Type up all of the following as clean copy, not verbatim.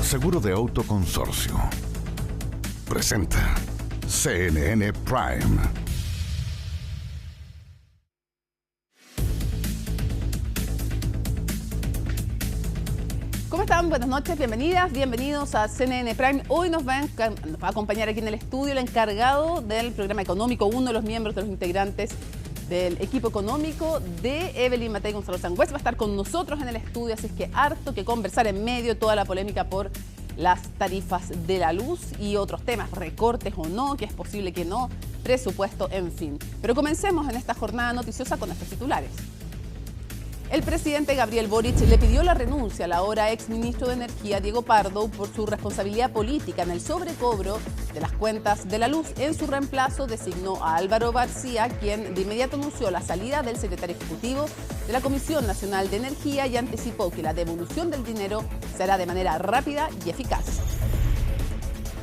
Seguro de Auto Consorcio. Presenta CNN Prime. ¿Cómo están? Buenas noches, bienvenidas, bienvenidos a CNN Prime. Hoy nos va a acompañar aquí en el estudio el encargado del programa económico, uno de los miembros de los integrantes del equipo económico de Evelyn Matei Gonzalo Sangüesa. Va a estar con nosotros en el estudio, así es que harto que conversar en medio de toda la polémica por las tarifas de la luz y otros temas, recortes o no, que es posible que no, presupuesto, en fin. Pero comencemos en esta jornada noticiosa con estos titulares. El presidente Gabriel Boric le pidió la renuncia al ahora exministro de Energía, Diego Pardo, por su responsabilidad política en el sobrecobro de las cuentas de la luz. En su reemplazo designó a Álvaro García, quien de inmediato anunció la salida del secretario ejecutivo de la Comisión Nacional de Energía y anticipó que la devolución del dinero será de manera rápida y eficaz.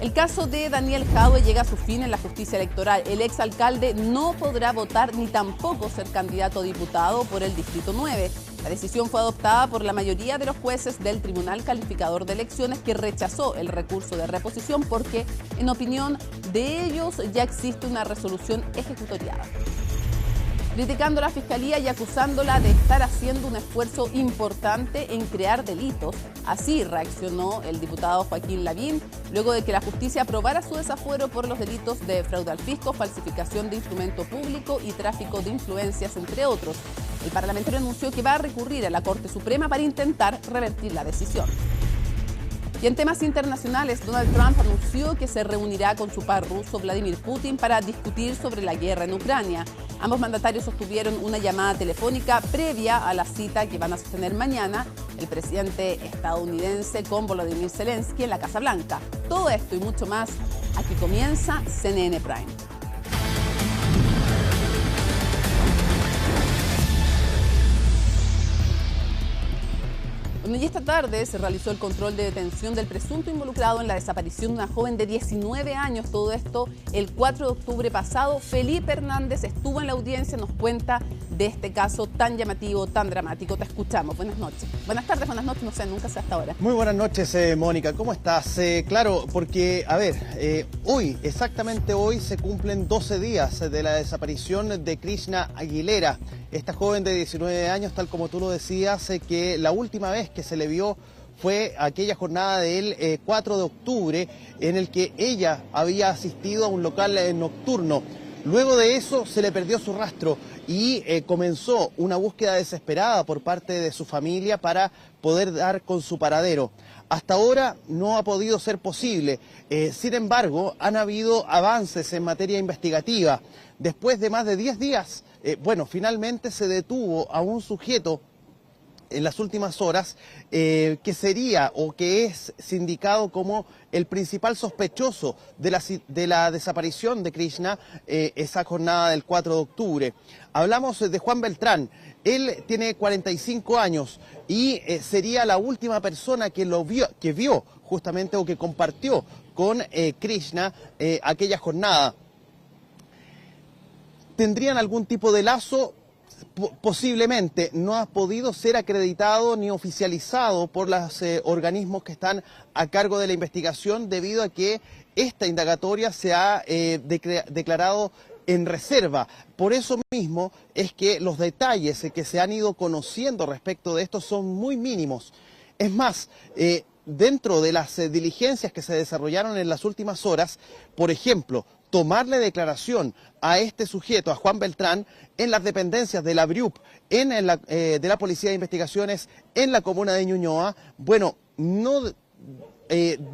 El caso de Daniel Jadwe llega a su fin en la justicia electoral. El exalcalde no podrá votar ni tampoco ser candidato a diputado por el Distrito 9. La decisión fue adoptada por la mayoría de los jueces del Tribunal Calificador de Elecciones, que rechazó el recurso de reposición porque, en opinión de ellos, ya existe una resolución ejecutoriada. Criticando a la Fiscalía y acusándola de estar haciendo un esfuerzo importante en crear delitos. Así reaccionó el diputado Joaquín Lavín, luego de que la justicia aprobara su desafuero por los delitos de fraude al fisco, falsificación de instrumento público y tráfico de influencias, entre otros. El parlamentario anunció que va a recurrir a la Corte Suprema para intentar revertir la decisión. Y en temas internacionales, Donald Trump anunció que se reunirá con su par ruso Vladimir Putin para discutir sobre la guerra en Ucrania. Ambos mandatarios sostuvieron una llamada telefónica previa a la cita que van a sostener mañana el presidente estadounidense con Volodymyr Zelensky en la Casa Blanca. Todo esto y mucho más, aquí comienza CNN Prime. Bueno, y esta tarde se realizó el control de detención del presunto involucrado en la desaparición de una joven de 19 años. Todo esto el 4 de octubre pasado. Felipe Hernández estuvo en la audiencia, nos cuenta de este caso tan llamativo, tan dramático. Te escuchamos. Buenas noches. Buenas tardes, buenas noches, no sé, nunca sé hasta ahora. Muy buenas noches, Mónica. ¿Cómo estás? Claro, porque, hoy, exactamente hoy, se cumplen 12 días de la desaparición de Krishna Aguilera. Esta joven de 19 años, tal como tú lo decías, que la última vez que se le vio fue aquella jornada del 4 de octubre en el que ella había asistido a un local nocturno. Luego de eso se le perdió su rastro y comenzó una búsqueda desesperada por parte de su familia para poder dar con su paradero. Hasta ahora no ha podido ser posible. Sin embargo, han habido avances en materia investigativa. Después de más de 10 días, finalmente se detuvo a un sujeto en las últimas horas que sería o que es sindicado como el principal sospechoso de la desaparición de Krishna esa jornada del 4 de octubre. Hablamos de Juan Beltrán. Él tiene 45 años y sería la última persona que vio justamente o que compartió con Krishna aquella jornada. ¿Tendrían algún tipo de lazo? Posiblemente. No ha podido ser acreditado ni oficializado por los organismos que están a cargo de la investigación, debido a que esta indagatoria se ha declarado en reserva. Por eso mismo es que los detalles que se han ido conociendo respecto de esto son muy mínimos. Es más, dentro de las diligencias que se desarrollaron en las últimas horas, por ejemplo, tomarle declaración a este sujeto, a Juan Beltrán, en las dependencias de la BRIUP, de la Policía de Investigaciones en la comuna de Ñuñoa, no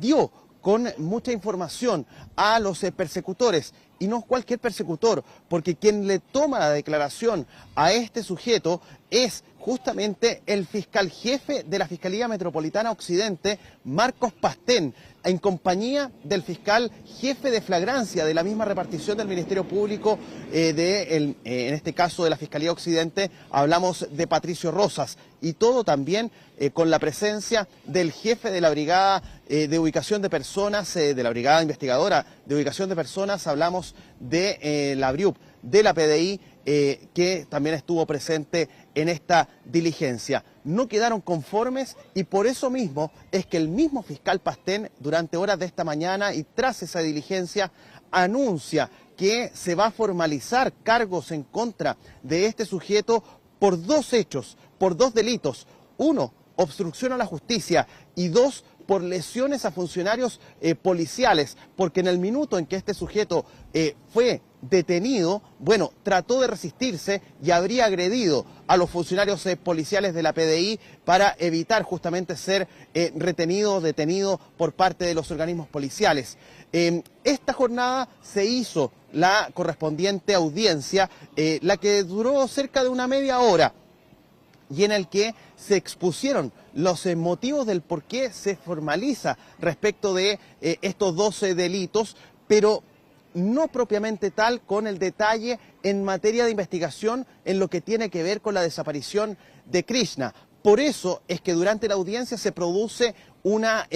dio con mucha información a los persecutores. Y no cualquier persecutor, porque quien le toma la declaración a este sujeto es justamente el fiscal jefe de la Fiscalía Metropolitana Occidente, Marcos Pastén, en compañía del fiscal jefe de flagrancia de la misma repartición del Ministerio Público, en este caso de la Fiscalía Occidente, hablamos de Patricio Rosas, y todo también con la presencia del jefe de la Brigada de Ubicación de Personas, de la Brigada Investigadora de Ubicación de Personas, hablamos de la BRIUP, de la PDI que también estuvo presente en esta diligencia. No quedaron conformes y por eso mismo es que el mismo fiscal Pastén, durante horas de esta mañana y tras esa diligencia, anuncia que se va a formalizar cargos en contra de este sujeto por 2 hechos, por 2 delitos. 1, obstrucción a la justicia y 2, por lesiones a funcionarios policiales, porque en el minuto en que este sujeto fue detenido, bueno, trató de resistirse y habría agredido a los funcionarios policiales de la PDI para evitar justamente ser retenido, detenido por parte de los organismos policiales. Esta jornada se hizo la correspondiente audiencia, la que duró cerca de una media hora, y en el que se expusieron los motivos del por qué se formaliza respecto de estos 12 delitos, pero no propiamente tal con el detalle en materia de investigación en lo que tiene que ver con la desaparición de Krishna. Por eso es que durante la audiencia se produce una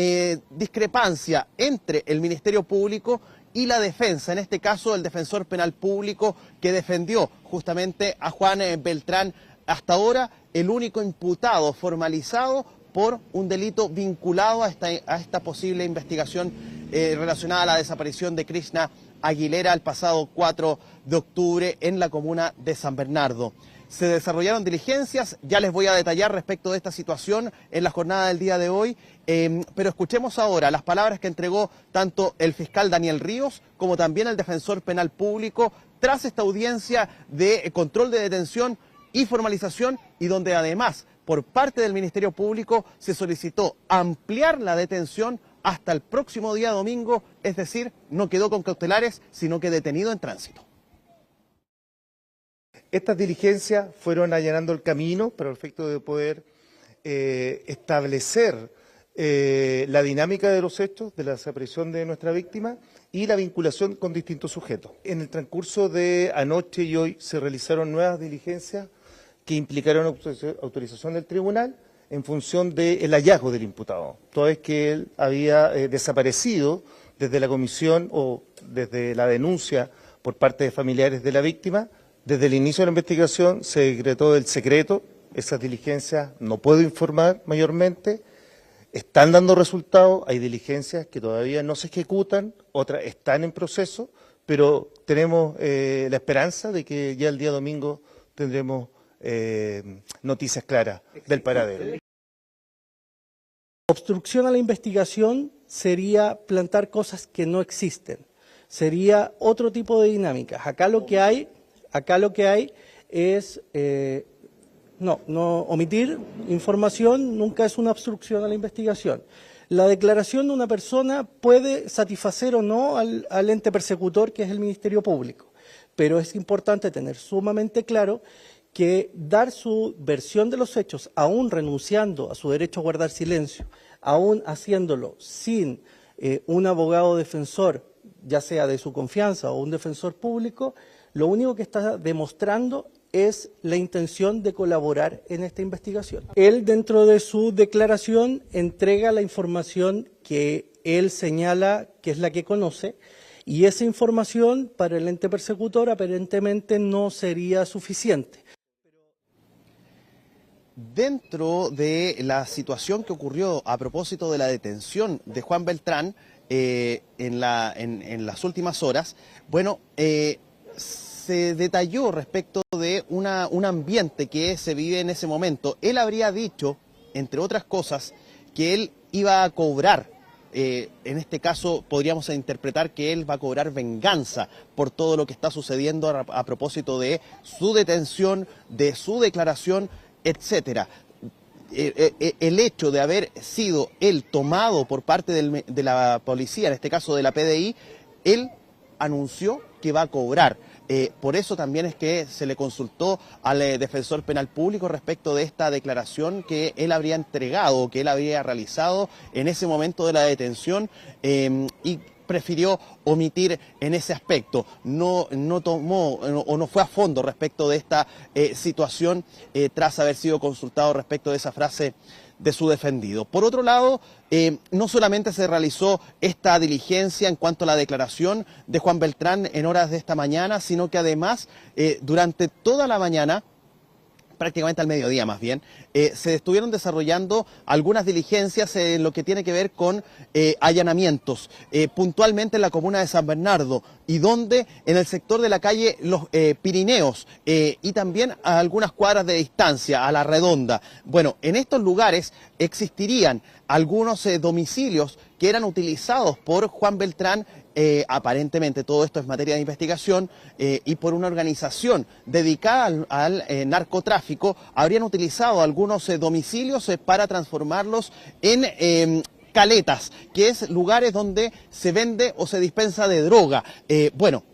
discrepancia entre el Ministerio Público y la defensa, en este caso el defensor penal público que defendió justamente a Juan Beltrán, hasta ahora el único imputado formalizado por un delito vinculado a esta posible investigación relacionada a la desaparición de Krishna Aguilera el pasado 4 de octubre en la comuna de San Bernardo. Se desarrollaron diligencias, ya les voy a detallar respecto de esta situación en la jornada del día de hoy, pero escuchemos ahora las palabras que entregó tanto el fiscal Daniel Ríos como también el defensor penal público tras esta audiencia de control de detención y formalización, y donde además por parte del Ministerio Público se solicitó ampliar la detención hasta el próximo día domingo, es decir, no quedó con cautelares, sino que detenido en tránsito. Estas diligencias fueron allanando el camino para el efecto de poder establecer la dinámica de los hechos de la desaparición de nuestra víctima y la vinculación con distintos sujetos. En el transcurso de anoche y hoy se realizaron nuevas diligencias que implicaron autorización del tribunal en función del hallazgo del imputado, toda vez que él había desaparecido desde la comisión o desde la denuncia por parte de familiares de la víctima. Desde el inicio de la investigación se decretó el secreto, esas diligencias no puedo informar mayormente, están dando resultados, hay diligencias que todavía no se ejecutan, otras están en proceso, pero tenemos la esperanza de que ya el día domingo tendremos noticias claras del paradero. Obstrucción a la investigación sería plantar cosas que no existen, sería otro tipo de dinámicas. Acá lo que hay es omitir información nunca es una obstrucción a la investigación. La declaración de una persona puede satisfacer o no al ente persecutor, que es el Ministerio Público, pero es importante tener sumamente claro que dar su versión de los hechos, aún renunciando a su derecho a guardar silencio, aún haciéndolo sin un abogado defensor, ya sea de su confianza o un defensor público, lo único que está demostrando es la intención de colaborar en esta investigación. Él, dentro de su declaración, entrega la información que él señala que es la que conoce, y esa información para el ente persecutor aparentemente no sería suficiente. Dentro de la situación que ocurrió a propósito de la detención de Juan Beltrán en las últimas horas, bueno, se detalló respecto de un ambiente que se vive en ese momento. Él habría dicho, entre otras cosas, que él iba a cobrar, en este caso podríamos interpretar que él va a cobrar venganza por todo lo que está sucediendo a propósito de su detención, de su declaración, etcétera. El hecho de haber sido él tomado por parte de la policía, en este caso de la PDI, él anunció que va a cobrar. Por eso también es que se le consultó al defensor penal público respecto de esta declaración que él habría entregado, que él habría realizado en ese momento de la detención, y prefirió omitir en ese aspecto. No tomó o no fue a fondo respecto de esta situación tras haber sido consultado respecto de esa frase de su defendido. Por otro lado, no solamente se realizó esta diligencia en cuanto a la declaración de Juan Beltrán en horas de esta mañana, sino que además durante toda la mañana, prácticamente al mediodía más bien, se estuvieron desarrollando algunas diligencias en lo que tiene que ver con allanamientos, puntualmente en la comuna de San Bernardo, y donde en el sector de la calle Los Pirineos y también a algunas cuadras de distancia, a La Redonda. Bueno, en estos lugares existirían algunos domicilios que eran utilizados por Juan Beltrán. Aparentemente todo esto es materia de investigación y por una organización dedicada al narcotráfico habrían utilizado algunos domicilios para transformarlos en caletas, que es lugares donde se vende o se dispensa de droga. Bueno,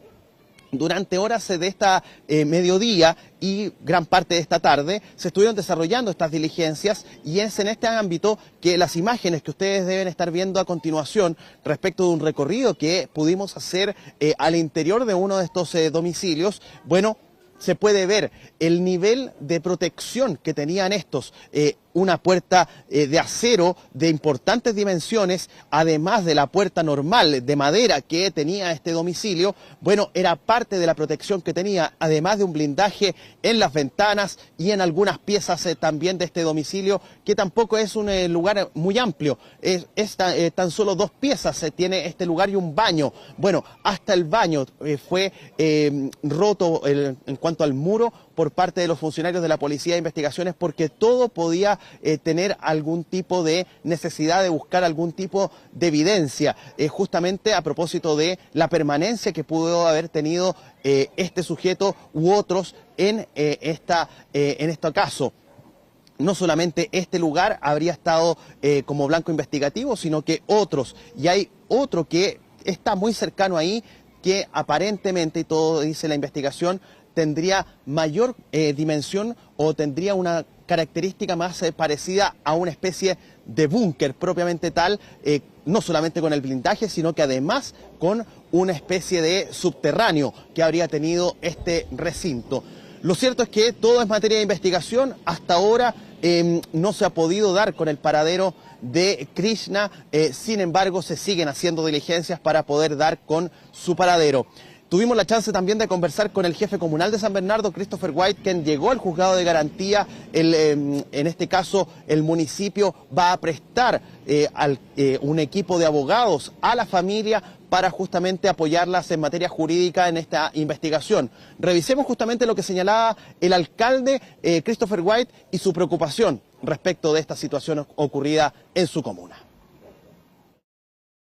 durante horas de esta mediodía y gran parte de esta tarde se estuvieron desarrollando estas diligencias, y es en este ámbito que las imágenes que ustedes deben estar viendo a continuación respecto de un recorrido que pudimos hacer al interior de uno de estos domicilios, bueno, se puede ver el nivel de protección que tenían estos, una puerta de acero de importantes dimensiones, además de la puerta normal de madera que tenía este domicilio. Bueno, era parte de la protección que tenía, además de un blindaje en las ventanas y en algunas piezas también de este domicilio, que tampoco es un lugar muy amplio, es tan solo 2 piezas tiene este lugar y un baño. Bueno, hasta el baño fue roto en cuanto al muro por parte de los funcionarios de la Policía de Investigaciones, porque todo podía tener algún tipo de necesidad de buscar algún tipo de evidencia, justamente a propósito de la permanencia que pudo haber tenido este sujeto u otros en este caso. No solamente este lugar habría estado como blanco investigativo, sino que otros, y hay otro que está muy cercano ahí, que aparentemente, y todo dice la investigación, tendría mayor dimensión o tendría una característica más parecida a una especie de búnker propiamente tal, no solamente con el blindaje, sino que además con una especie de subterráneo que habría tenido este recinto. Lo cierto es que todo es materia de investigación. Hasta ahora no se ha podido dar con el paradero de Krishna, sin embargo se siguen haciendo diligencias para poder dar con su paradero. Tuvimos la chance también de conversar con el jefe comunal de San Bernardo, Christopher White, quien llegó al juzgado de garantía. En este caso, el municipio va a prestar un equipo de abogados a la familia para justamente apoyarlas en materia jurídica en esta investigación. Revisemos justamente lo que señalaba el alcalde Christopher White y su preocupación respecto de esta situación ocurrida en su comuna.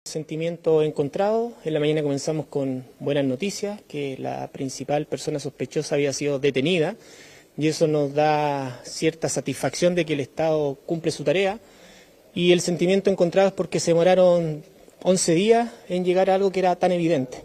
Sentimiento encontrado. En la mañana comenzamos con buenas noticias, que la principal persona sospechosa había sido detenida, y eso nos da cierta satisfacción de que el Estado cumple su tarea. Y el sentimiento encontrado es porque se demoraron 11 días en llegar a algo que era tan evidente.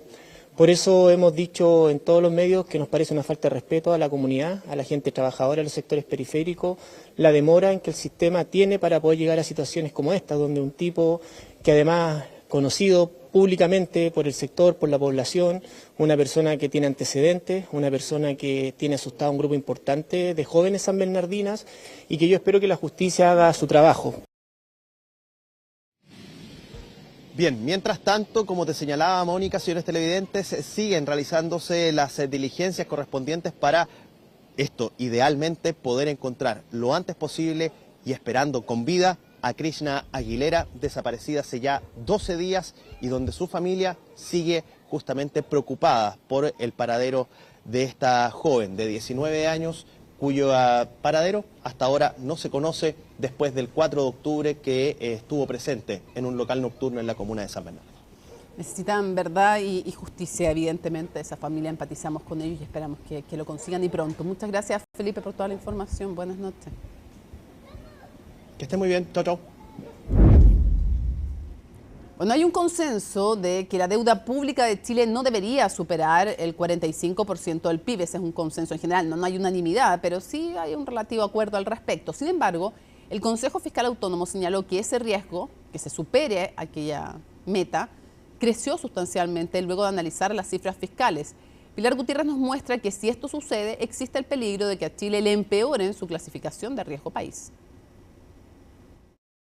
Por eso hemos dicho en todos los medios que nos parece una falta de respeto a la comunidad, a la gente trabajadora, a los sectores periféricos, la demora en que el sistema tiene para poder llegar a situaciones como esta, donde un tipo que además conocido públicamente por el sector, por la población, una persona que tiene antecedentes, una persona que tiene asustado a un grupo importante de jóvenes sanbernardinas, y que yo espero que la justicia haga su trabajo. Bien, mientras tanto, como te señalaba Mónica, señores televidentes, siguen realizándose las diligencias correspondientes para esto, idealmente poder encontrar lo antes posible y esperando con vida a Krishna Aguilera, desaparecida hace ya 12 días y donde su familia sigue justamente preocupada por el paradero de esta joven de 19 años, cuyo paradero hasta ahora no se conoce después del 4 de octubre que estuvo presente en un local nocturno en la comuna de San Bernardo. Necesitan verdad y justicia, evidentemente. Esa familia, empatizamos con ellos y esperamos que lo consigan y pronto. Muchas gracias, Felipe, por toda la información. Buenas noches. Que esté muy bien. Chao, chao. Bueno, hay un consenso de que la deuda pública de Chile no debería superar el 45% del PIB. Ese es un consenso en general. No hay unanimidad, pero sí hay un relativo acuerdo al respecto. Sin embargo, el Consejo Fiscal Autónomo señaló que ese riesgo, que se supere aquella meta, creció sustancialmente luego de analizar las cifras fiscales. Pilar Gutiérrez nos muestra que si esto sucede, existe el peligro de que a Chile le empeoren su clasificación de riesgo país.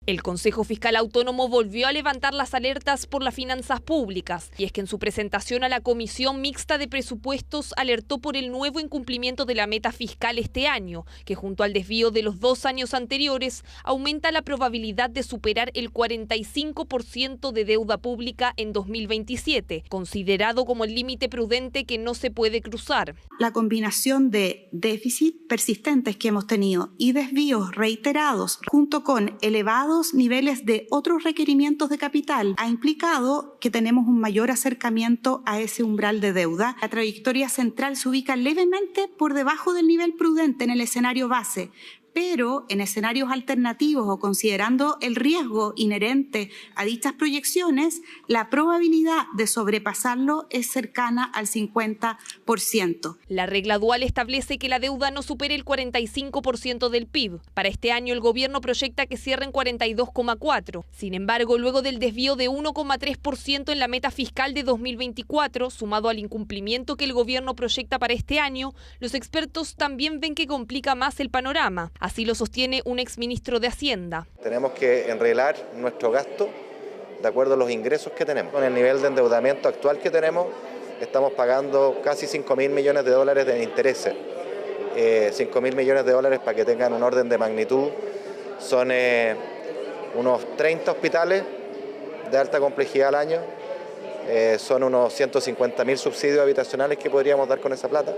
El Consejo Fiscal Autónomo volvió a levantar las alertas por las finanzas públicas, y es que en su presentación a la Comisión Mixta de Presupuestos alertó por el nuevo incumplimiento de la meta fiscal este año, que junto al desvío de los 2 años anteriores aumenta la probabilidad de superar el 45% de deuda pública en 2027, considerado como el límite prudente que no se puede cruzar. La combinación de déficit persistentes que hemos tenido y desvíos reiterados, junto con elevados niveles de otros requerimientos de capital, ha implicado que tenemos un mayor acercamiento a ese umbral de deuda. La trayectoria central se ubica levemente por debajo del nivel prudente en el escenario base, pero en escenarios alternativos o considerando el riesgo inherente a dichas proyecciones, la probabilidad de sobrepasarlo es cercana al 50%. La regla dual establece que la deuda no supere el 45% del PIB. Para este año el gobierno proyecta que cierre en 42,4%. Sin embargo, luego del desvío de 1,3% en la meta fiscal de 2024, sumado al incumplimiento que el gobierno proyecta para este año, los expertos también ven que complica más el panorama. Así lo sostiene un exministro de Hacienda. Tenemos que enreglar nuestro gasto de acuerdo a los ingresos que tenemos. Con el nivel de endeudamiento actual que tenemos, estamos pagando casi 5.000 millones de dólares de intereses. 5.000 millones de dólares, para que tengan un orden de magnitud, son unos 30 hospitales de alta complejidad al año, son unos 150.000 subsidios habitacionales que podríamos dar con esa plata.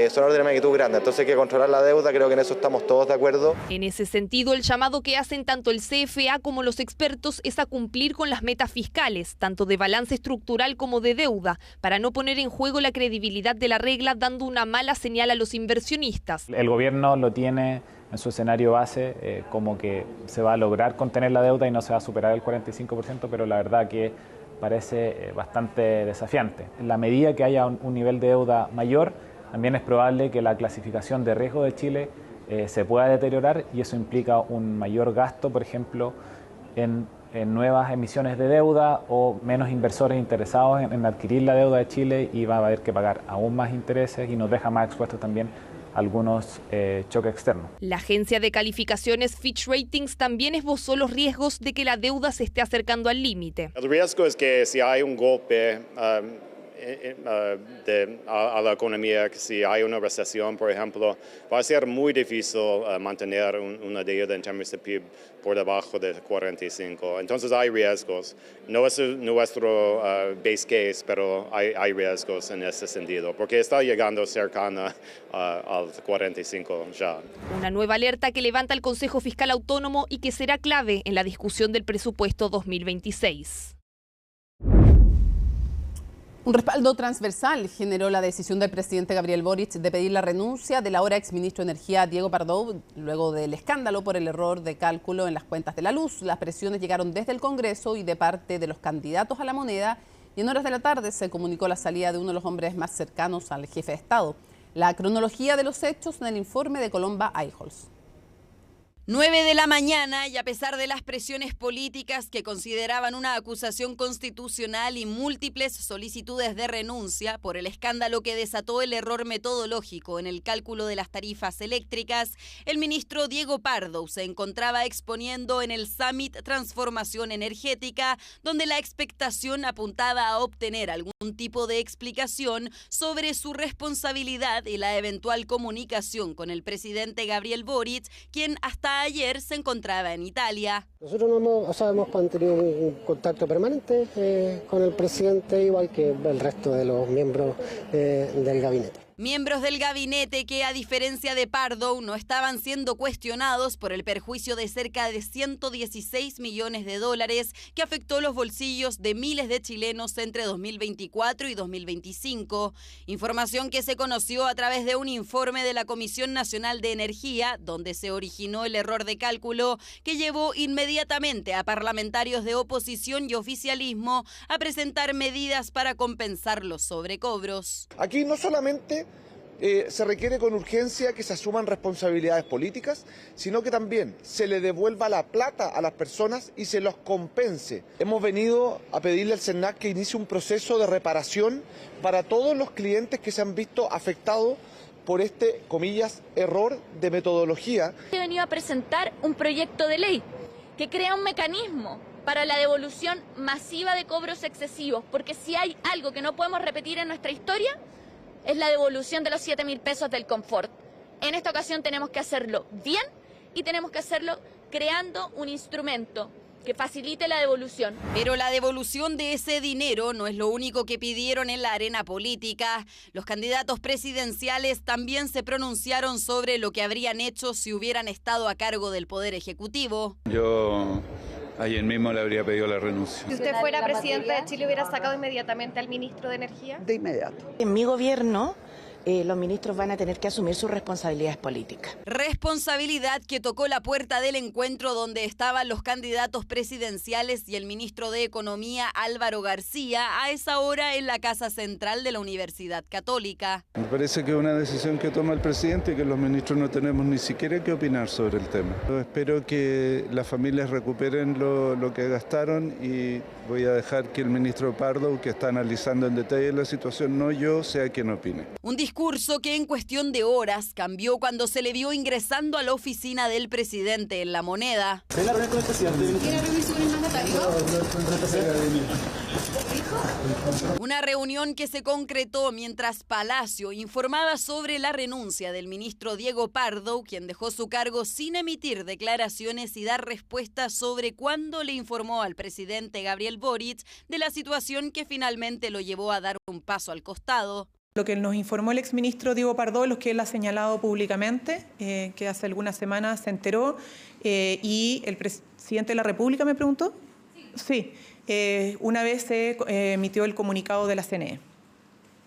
Son órdenes de magnitud grande, entonces hay que controlar la deuda, creo que en eso estamos todos de acuerdo. En ese sentido, el llamado que hacen tanto el CFA como los expertos es a cumplir con las metas fiscales, tanto de balance estructural como de deuda, para no poner en juego la credibilidad de la regla, dando una mala señal a los inversionistas. El gobierno lo tiene en su escenario base como que se va a lograr contener la deuda y no se va a superar el 45%, pero la verdad que parece bastante desafiante. En la medida que haya un nivel de deuda mayor, también es probable que la clasificación de riesgo de Chile se pueda deteriorar, y eso implica un mayor gasto, por ejemplo, en nuevas emisiones de deuda o menos inversores interesados en adquirir la deuda de Chile, y va a haber que pagar aún más intereses y nos deja más expuestos también a algunos choques externos. La agencia de calificaciones Fitch Ratings también esbozó los riesgos de que la deuda se esté acercando al límite. El riesgo es que si hay un golpe a la economía, que si hay una recesión, por ejemplo, va a ser muy difícil mantener una deuda en términos de PIB por debajo de 45. Entonces hay riesgos. No es nuestro base case, pero hay riesgos en ese sentido, porque está llegando cercana al 45 ya. Una nueva alerta que levanta el Consejo Fiscal Autónomo y que será clave en la discusión del presupuesto 2026. Un respaldo transversal generó la decisión del presidente Gabriel Boric de pedir la renuncia del ahora exministro de Energía Diego Pardo, luego del escándalo por el error de cálculo en las cuentas de la luz. Las presiones llegaron desde el Congreso y de parte de los candidatos a la moneda, y en horas de la tarde se comunicó la salida de uno de los hombres más cercanos al jefe de Estado. La cronología de los hechos en el informe de Colomba Eichholz. 9 de la mañana, y a pesar de las presiones políticas que consideraban una acusación constitucional y múltiples solicitudes de renuncia por el escándalo que desató el error metodológico en el cálculo de las tarifas eléctricas, el ministro Diego Pardo se encontraba exponiendo en el Summit Transformación Energética, donde la expectación apuntaba a obtener algún tipo de explicación sobre su responsabilidad y la eventual comunicación con el presidente Gabriel Boric, quien hasta ayer se encontraba en Italia. Nosotros hemos mantenido un contacto permanente con el presidente, igual que el resto de los miembros del gabinete. Miembros del gabinete que, a diferencia de Pardo, no estaban siendo cuestionados por el perjuicio de cerca de 116 millones de dólares que afectó los bolsillos de miles de chilenos entre 2024 y 2025. Información que se conoció a través de un informe de la Comisión Nacional de Energía, donde se originó el error de cálculo que llevó inmediatamente a parlamentarios de oposición y oficialismo a presentar medidas para compensar los sobrecobros. Aquí no solamente se requiere con urgencia que se asuman responsabilidades políticas, sino que también se le devuelva la plata a las personas y se los compense. Hemos venido a pedirle al SENAC que inicie un proceso de reparación para todos los clientes que se han visto afectados por este, comillas, error de metodología. He venido a presentar un proyecto de ley que crea un mecanismo para la devolución masiva de cobros excesivos, porque si hay algo que no podemos repetir en nuestra historia, es la devolución de los 7.000 pesos del confort. En esta ocasión tenemos que hacerlo bien y tenemos que hacerlo creando un instrumento que facilite la devolución. Pero la devolución de ese dinero no es lo único que pidieron en la arena política. Los candidatos presidenciales también se pronunciaron sobre lo que habrían hecho si hubieran estado a cargo del Poder Ejecutivo. Yo ayer mismo le habría pedido la renuncia. Si usted fuera presidente de Chile, ¿hubiera sacado inmediatamente al ministro de Energía? De inmediato. En mi gobierno, los ministros van a tener que asumir sus responsabilidades políticas. Responsabilidad que tocó la puerta del encuentro donde estaban los candidatos presidenciales y el ministro de Economía, Álvaro García, a esa hora en la Casa Central de la Universidad Católica. Me parece que es una decisión que toma el presidente y que los ministros no tenemos ni siquiera que opinar sobre el tema. Yo espero que las familias recuperen lo que gastaron y voy a dejar que el ministro Pardo, que está analizando en detalle la situación, no yo, sea quien opine. Un discurso que en cuestión de horas cambió cuando se le vio ingresando a la oficina del presidente en La Moneda. ¿Ven la reunión con el presidente? ¿Quiere reunirse con el mandatario? Una reunión que se concretó mientras Palacio informaba sobre la renuncia del ministro Diego Pardo, quien dejó su cargo sin emitir declaraciones y dar respuestas sobre cuándo le informó al presidente Gabriel Boric de la situación que finalmente lo llevó a dar un paso al costado. Lo que nos informó el exministro Diego Pardo, lo que él ha señalado públicamente, que hace algunas semanas se enteró, y el presidente de la República me preguntó. Sí, una vez se emitió el comunicado de la CNE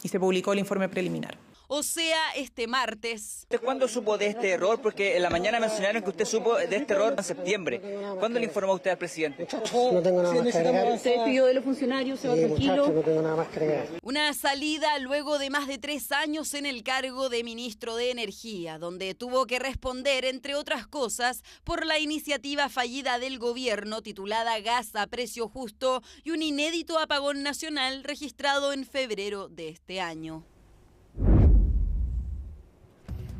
y se publicó el informe preliminar. O sea, este martes. ¿Usted cuándo supo de este error? Porque en la mañana mencionaron que usted supo de este error en septiembre. ¿Cuándo le informó usted al presidente? No tengo nada más que agregar. ¿Se despidió de los funcionarios? ¿Se va tranquilo? No tengo nada más que agregar. Una salida luego de más de 3 años en el cargo de ministro de Energía, donde tuvo que responder, entre otras cosas, por la iniciativa fallida del gobierno titulada Gas a Precio Justo y un inédito apagón nacional registrado en febrero de este año.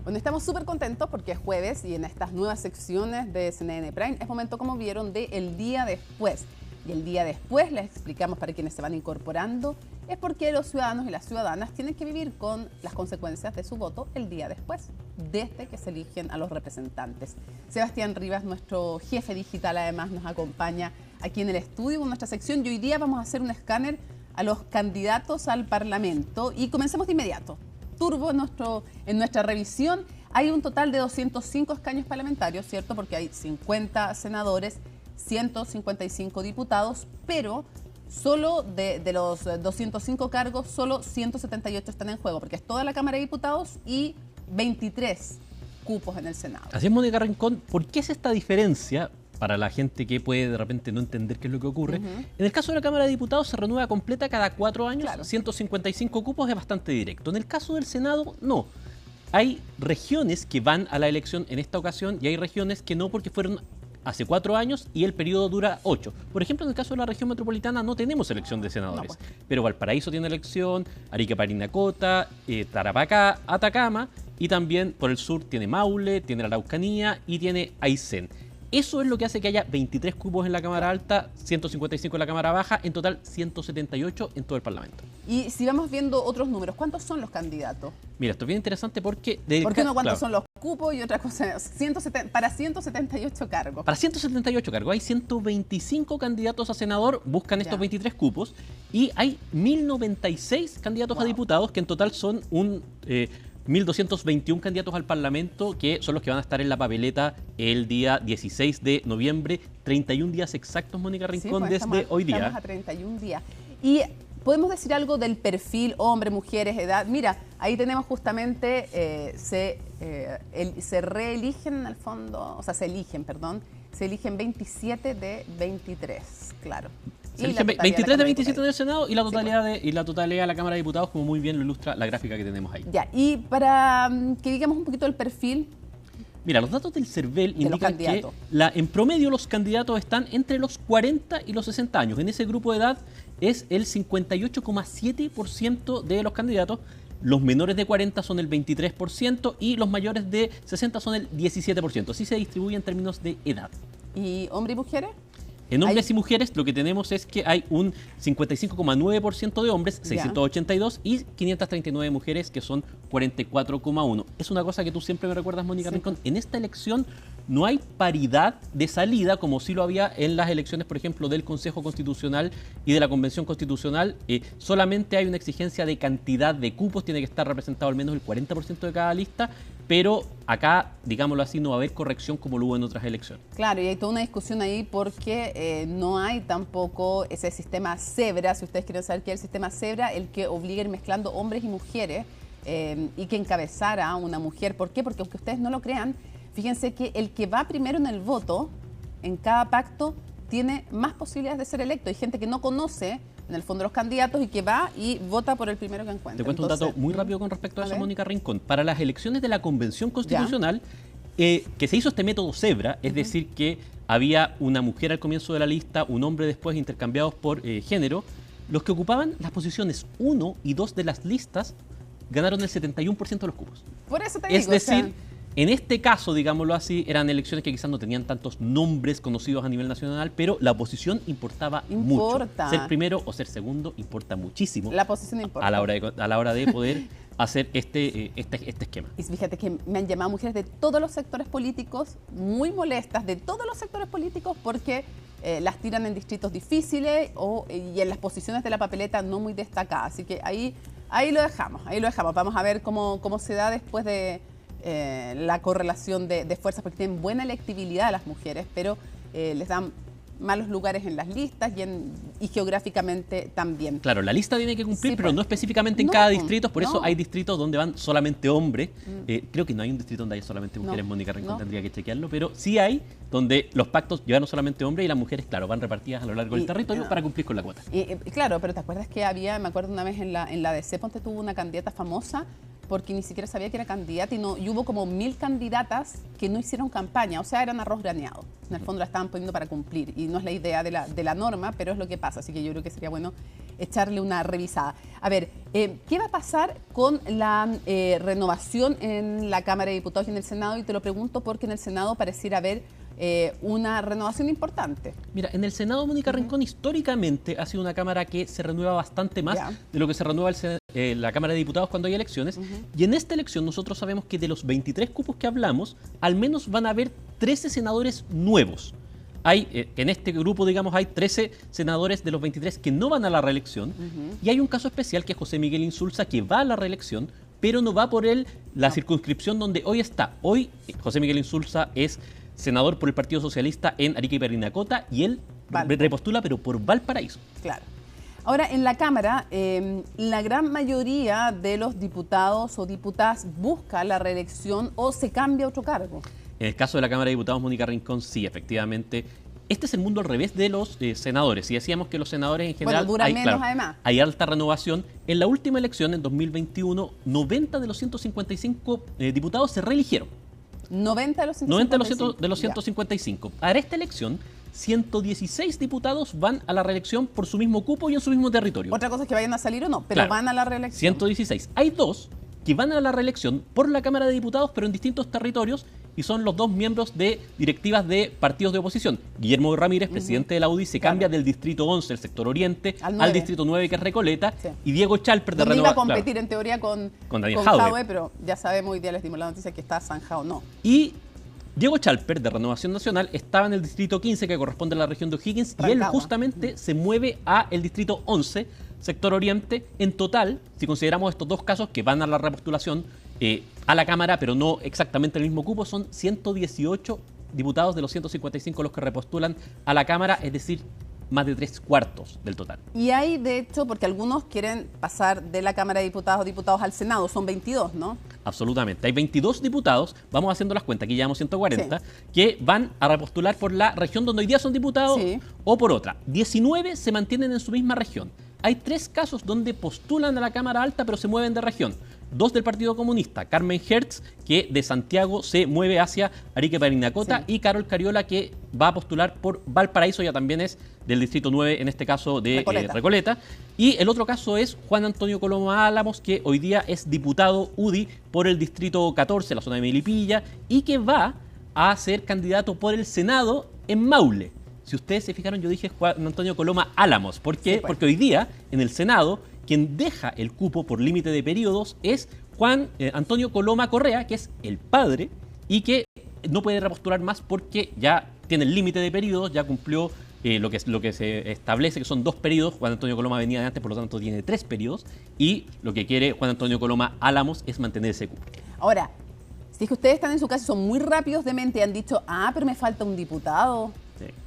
Bueno, estamos súper contentos porque es jueves y en estas nuevas secciones de CNN Prime es momento, como vieron, de El Día Después. Y el día después, les explicamos para quienes se van incorporando, es porque los ciudadanos y las ciudadanas tienen que vivir con las consecuencias de su voto el día después, desde que se eligen a los representantes. Sebastián Rivas, nuestro jefe digital, además nos acompaña aquí en el estudio con nuestra sección y hoy día vamos a hacer un escáner a los candidatos al Parlamento y comencemos de inmediato. Turbo en nuestra revisión. Hay un total de 205 escaños parlamentarios, ¿cierto? Porque hay 50 senadores, 155 diputados, pero solo de los 205 cargos, solo 178 están en juego, porque es toda la Cámara de Diputados y 23 cupos en el Senado. Así es, Mónica Rincón. ¿Por qué es esta diferencia? Para la gente que puede de repente no entender qué es lo que ocurre. En el caso de la Cámara de Diputados se renueva completa cada 4 años, claro. 155 cupos es bastante directo. En el caso del Senado, no. Hay regiones que van a la elección en esta ocasión y hay regiones que no porque fueron hace 4 años y el periodo dura 8. Por ejemplo, en el caso de la región metropolitana no tenemos elección de senadores, no, pues. Pero Valparaíso tiene elección, Arica, Parinacota, Tarapacá, Atacama y también por el sur tiene Maule, tiene la Araucanía y tiene Aysén. Eso es lo que hace que haya 23 cupos en la Cámara Alta, 155 en la Cámara Baja, en total 178 en todo el Parlamento. Y si vamos viendo otros números, ¿cuántos son los candidatos? Mira, esto es bien interesante porque... ¿Por qué no cuántos son los cupos y otra cosa? Para 178 cargos. Para 178 cargos hay 125 candidatos a senador, buscan estos 23 cupos, y hay 1096 candidatos a diputados, que en total son 1.221 candidatos al Parlamento, que son los que van a estar en la papeleta el día 16 de noviembre, 31 días exactos, Mónica Rincón, sí, pues desde hoy día. Estamos a 31 días. Y podemos decir algo del perfil, hombre, mujeres, edad. Mira, ahí tenemos justamente, se reeligen en el fondo, o sea, se eligen 27 de 23, claro. Se eligen 23 de 27 del Senado y la totalidad de la Cámara de Diputados, como muy bien lo ilustra la gráfica que tenemos ahí. Ya, y para que digamos un poquito el perfil. Mira, los datos del CERVEL indican que en promedio los candidatos están entre los 40 y los 60 años. En ese grupo de edad es el 58,7% de los candidatos. Los menores de 40 son el 23% y los mayores de 60 son el 17%. Así se distribuye en términos de edad. ¿Y hombres y mujeres? En hombres y mujeres lo que tenemos es que hay un 55,9% de hombres, 682, y 539 mujeres, que son 44,1. Es una cosa que tú siempre me recuerdas, Mónica Rincón. En esta elección no hay paridad de salida, como sí lo había en las elecciones, por ejemplo, del Consejo Constitucional y de la Convención Constitucional. Solamente hay una exigencia de cantidad de cupos, tiene que estar representado al menos el 40% de cada lista, pero acá, digámoslo así, no va a haber corrección como lo hubo en otras elecciones. Claro, y hay toda una discusión ahí porque no hay tampoco ese sistema cebra, si ustedes quieren saber qué es el sistema cebra, el que obliga a ir mezclando hombres y mujeres y que encabezara a una mujer. ¿Por qué? Porque aunque ustedes no lo crean, fíjense que el que va primero en el voto, en cada pacto, tiene más posibilidades de ser electo. Hay gente que no conoce en el fondo los candidatos y que va y vota por el primero que encuentra. Te cuento un dato muy rápido con respecto a eso, Mónica Rincón. Para las elecciones de la Convención Constitucional, que se hizo este método cebra, es decir, que había una mujer al comienzo de la lista, un hombre después, intercambiados por género, los que ocupaban las posiciones 1 y 2 de las listas ganaron el 71% de los cupos. Por eso te digo, es decir, en este caso, digámoslo así, eran elecciones que quizás no tenían tantos nombres conocidos a nivel nacional, pero la oposición importaba mucho. Ser primero o ser segundo importa muchísimo. La posición importa. A la hora de poder hacer este esquema. Y fíjate que me han llamado mujeres de todos los sectores políticos, muy molestas, de todos los sectores políticos, porque las tiran en distritos difíciles y en las posiciones de la papeleta no muy destacadas. Así que ahí lo dejamos, Vamos a ver cómo se da después de la correlación de fuerzas, porque tienen buena electibilidad las mujeres, pero les dan malos lugares en las listas y geográficamente también. Claro, la lista tiene que cumplir, pero no específicamente en cada distrito, por eso hay distritos donde van solamente hombres. Creo que no hay un distrito donde haya solamente mujeres, Mónica Rincón, tendría que chequearlo, pero sí hay donde los pactos llevan solamente hombres y las mujeres, claro, van repartidas a lo largo del territorio para cumplir con la cuota. Claro, pero ¿te acuerdas que me acuerdo una vez en la DC, Ponte tuvo una candidata famosa porque ni siquiera sabía que era candidata y hubo como 1000 candidatas que no hicieron campaña, o sea, eran arroz graneado. En el fondo la estaban poniendo para cumplir y no es la idea de la norma, pero es lo que pasa, así que yo creo que sería bueno echarle una revisada. A ver, ¿qué va a pasar con la renovación en la Cámara de Diputados y en el Senado? Y te lo pregunto porque en el Senado pareciera haber una renovación importante. Mira, en el Senado, Mónica Rincón, históricamente ha sido una Cámara que se renueva bastante más de lo que se renueva la Cámara de Diputados cuando hay elecciones. Y en esta elección nosotros sabemos que de los 23 cupos que hablamos, al menos van a haber 13 senadores nuevos. En este grupo, digamos, hay 13 senadores de los 23 que no van a la reelección. Y hay un caso especial que es José Miguel Insulza, que va a la reelección, pero no va por la circunscripción donde hoy está. Hoy José Miguel Insulza es senador por el Partido Socialista en Arica y Parinacota y él repostula, pero por Valparaíso. Claro. Ahora, en la Cámara, la gran mayoría de los diputados o diputadas busca la reelección o se cambia a otro cargo. En el caso de la Cámara de Diputados, Mónica Rincón, sí, efectivamente. Este es el mundo al revés de los senadores. Y decíamos que los senadores en general duran menos, además. Hay alta renovación. En la última elección, en 2021, 90 de los 155 diputados se reeligieron. 90 de los 155. 90 de los 155. Para esta elección, 116 diputados van a la reelección por su mismo cupo y en su mismo territorio. Otra cosa es que vayan a salir o no, pero van a la reelección. 116. Hay dos que van a la reelección por la Cámara de Diputados, pero en distintos territorios, y son los dos miembros de directivas de partidos de oposición. Guillermo Ramírez, presidente de la UDI, se cambia del distrito 11, el sector oriente, al distrito 9, que es Recoleta, y Diego Chalper de Renovación. Iba a competir en teoría con Daniel Jadwe, pero ya sabemos, hoy día les dimos la noticia que está zanjado, no. Y Diego Chalper, de Renovación Nacional, estaba en el distrito 15, que corresponde a la región de O'Higgins, y él justamente se mueve a el distrito 11, sector oriente. En total, si consideramos estos dos casos que van a la repostulación a la Cámara, pero no exactamente el mismo cupo, son 118 diputados de los 155 los que repostulan a la Cámara, es decir, más de 3/4 del total. Y hay, de hecho, porque algunos quieren pasar de la Cámara de Diputados o diputados al Senado, son 22, ¿no? Absolutamente. Hay 22 diputados, vamos haciendo las cuentas, aquí llevamos 140, que van a repostular por la región donde hoy día son diputados o por otra. 19 se mantienen en su misma región. Hay 3 casos donde postulan a la Cámara Alta, pero se mueven de región. 2 del Partido Comunista, Carmen Hertz, que de Santiago se mueve hacia Arica y Parinacota, y Carol Cariola, que va a postular por Valparaíso, ya también es del distrito 9, en este caso de Recoleta. Y el otro caso es Juan Antonio Coloma Álamos, que hoy día es diputado UDI por el distrito 14, la zona de Melipilla, y que va a ser candidato por el Senado en Maule. Si ustedes se fijaron, yo dije Juan Antonio Coloma Álamos. ¿Por qué? Sí, pues. Porque hoy día, en el Senado, quien deja el cupo por límite de periodos es Juan Antonio Coloma Correa, que es el padre, y que no puede repostular más porque ya tiene el límite de periodos, ya cumplió lo que se establece, que son 2 periodos. Juan Antonio Coloma venía de antes, por lo tanto tiene 3 periodos, y lo que quiere Juan Antonio Coloma Álamos es mantener ese cupo. Ahora, si es que ustedes están en su casa y son muy rápidos de mente y han dicho, pero me falta un diputado,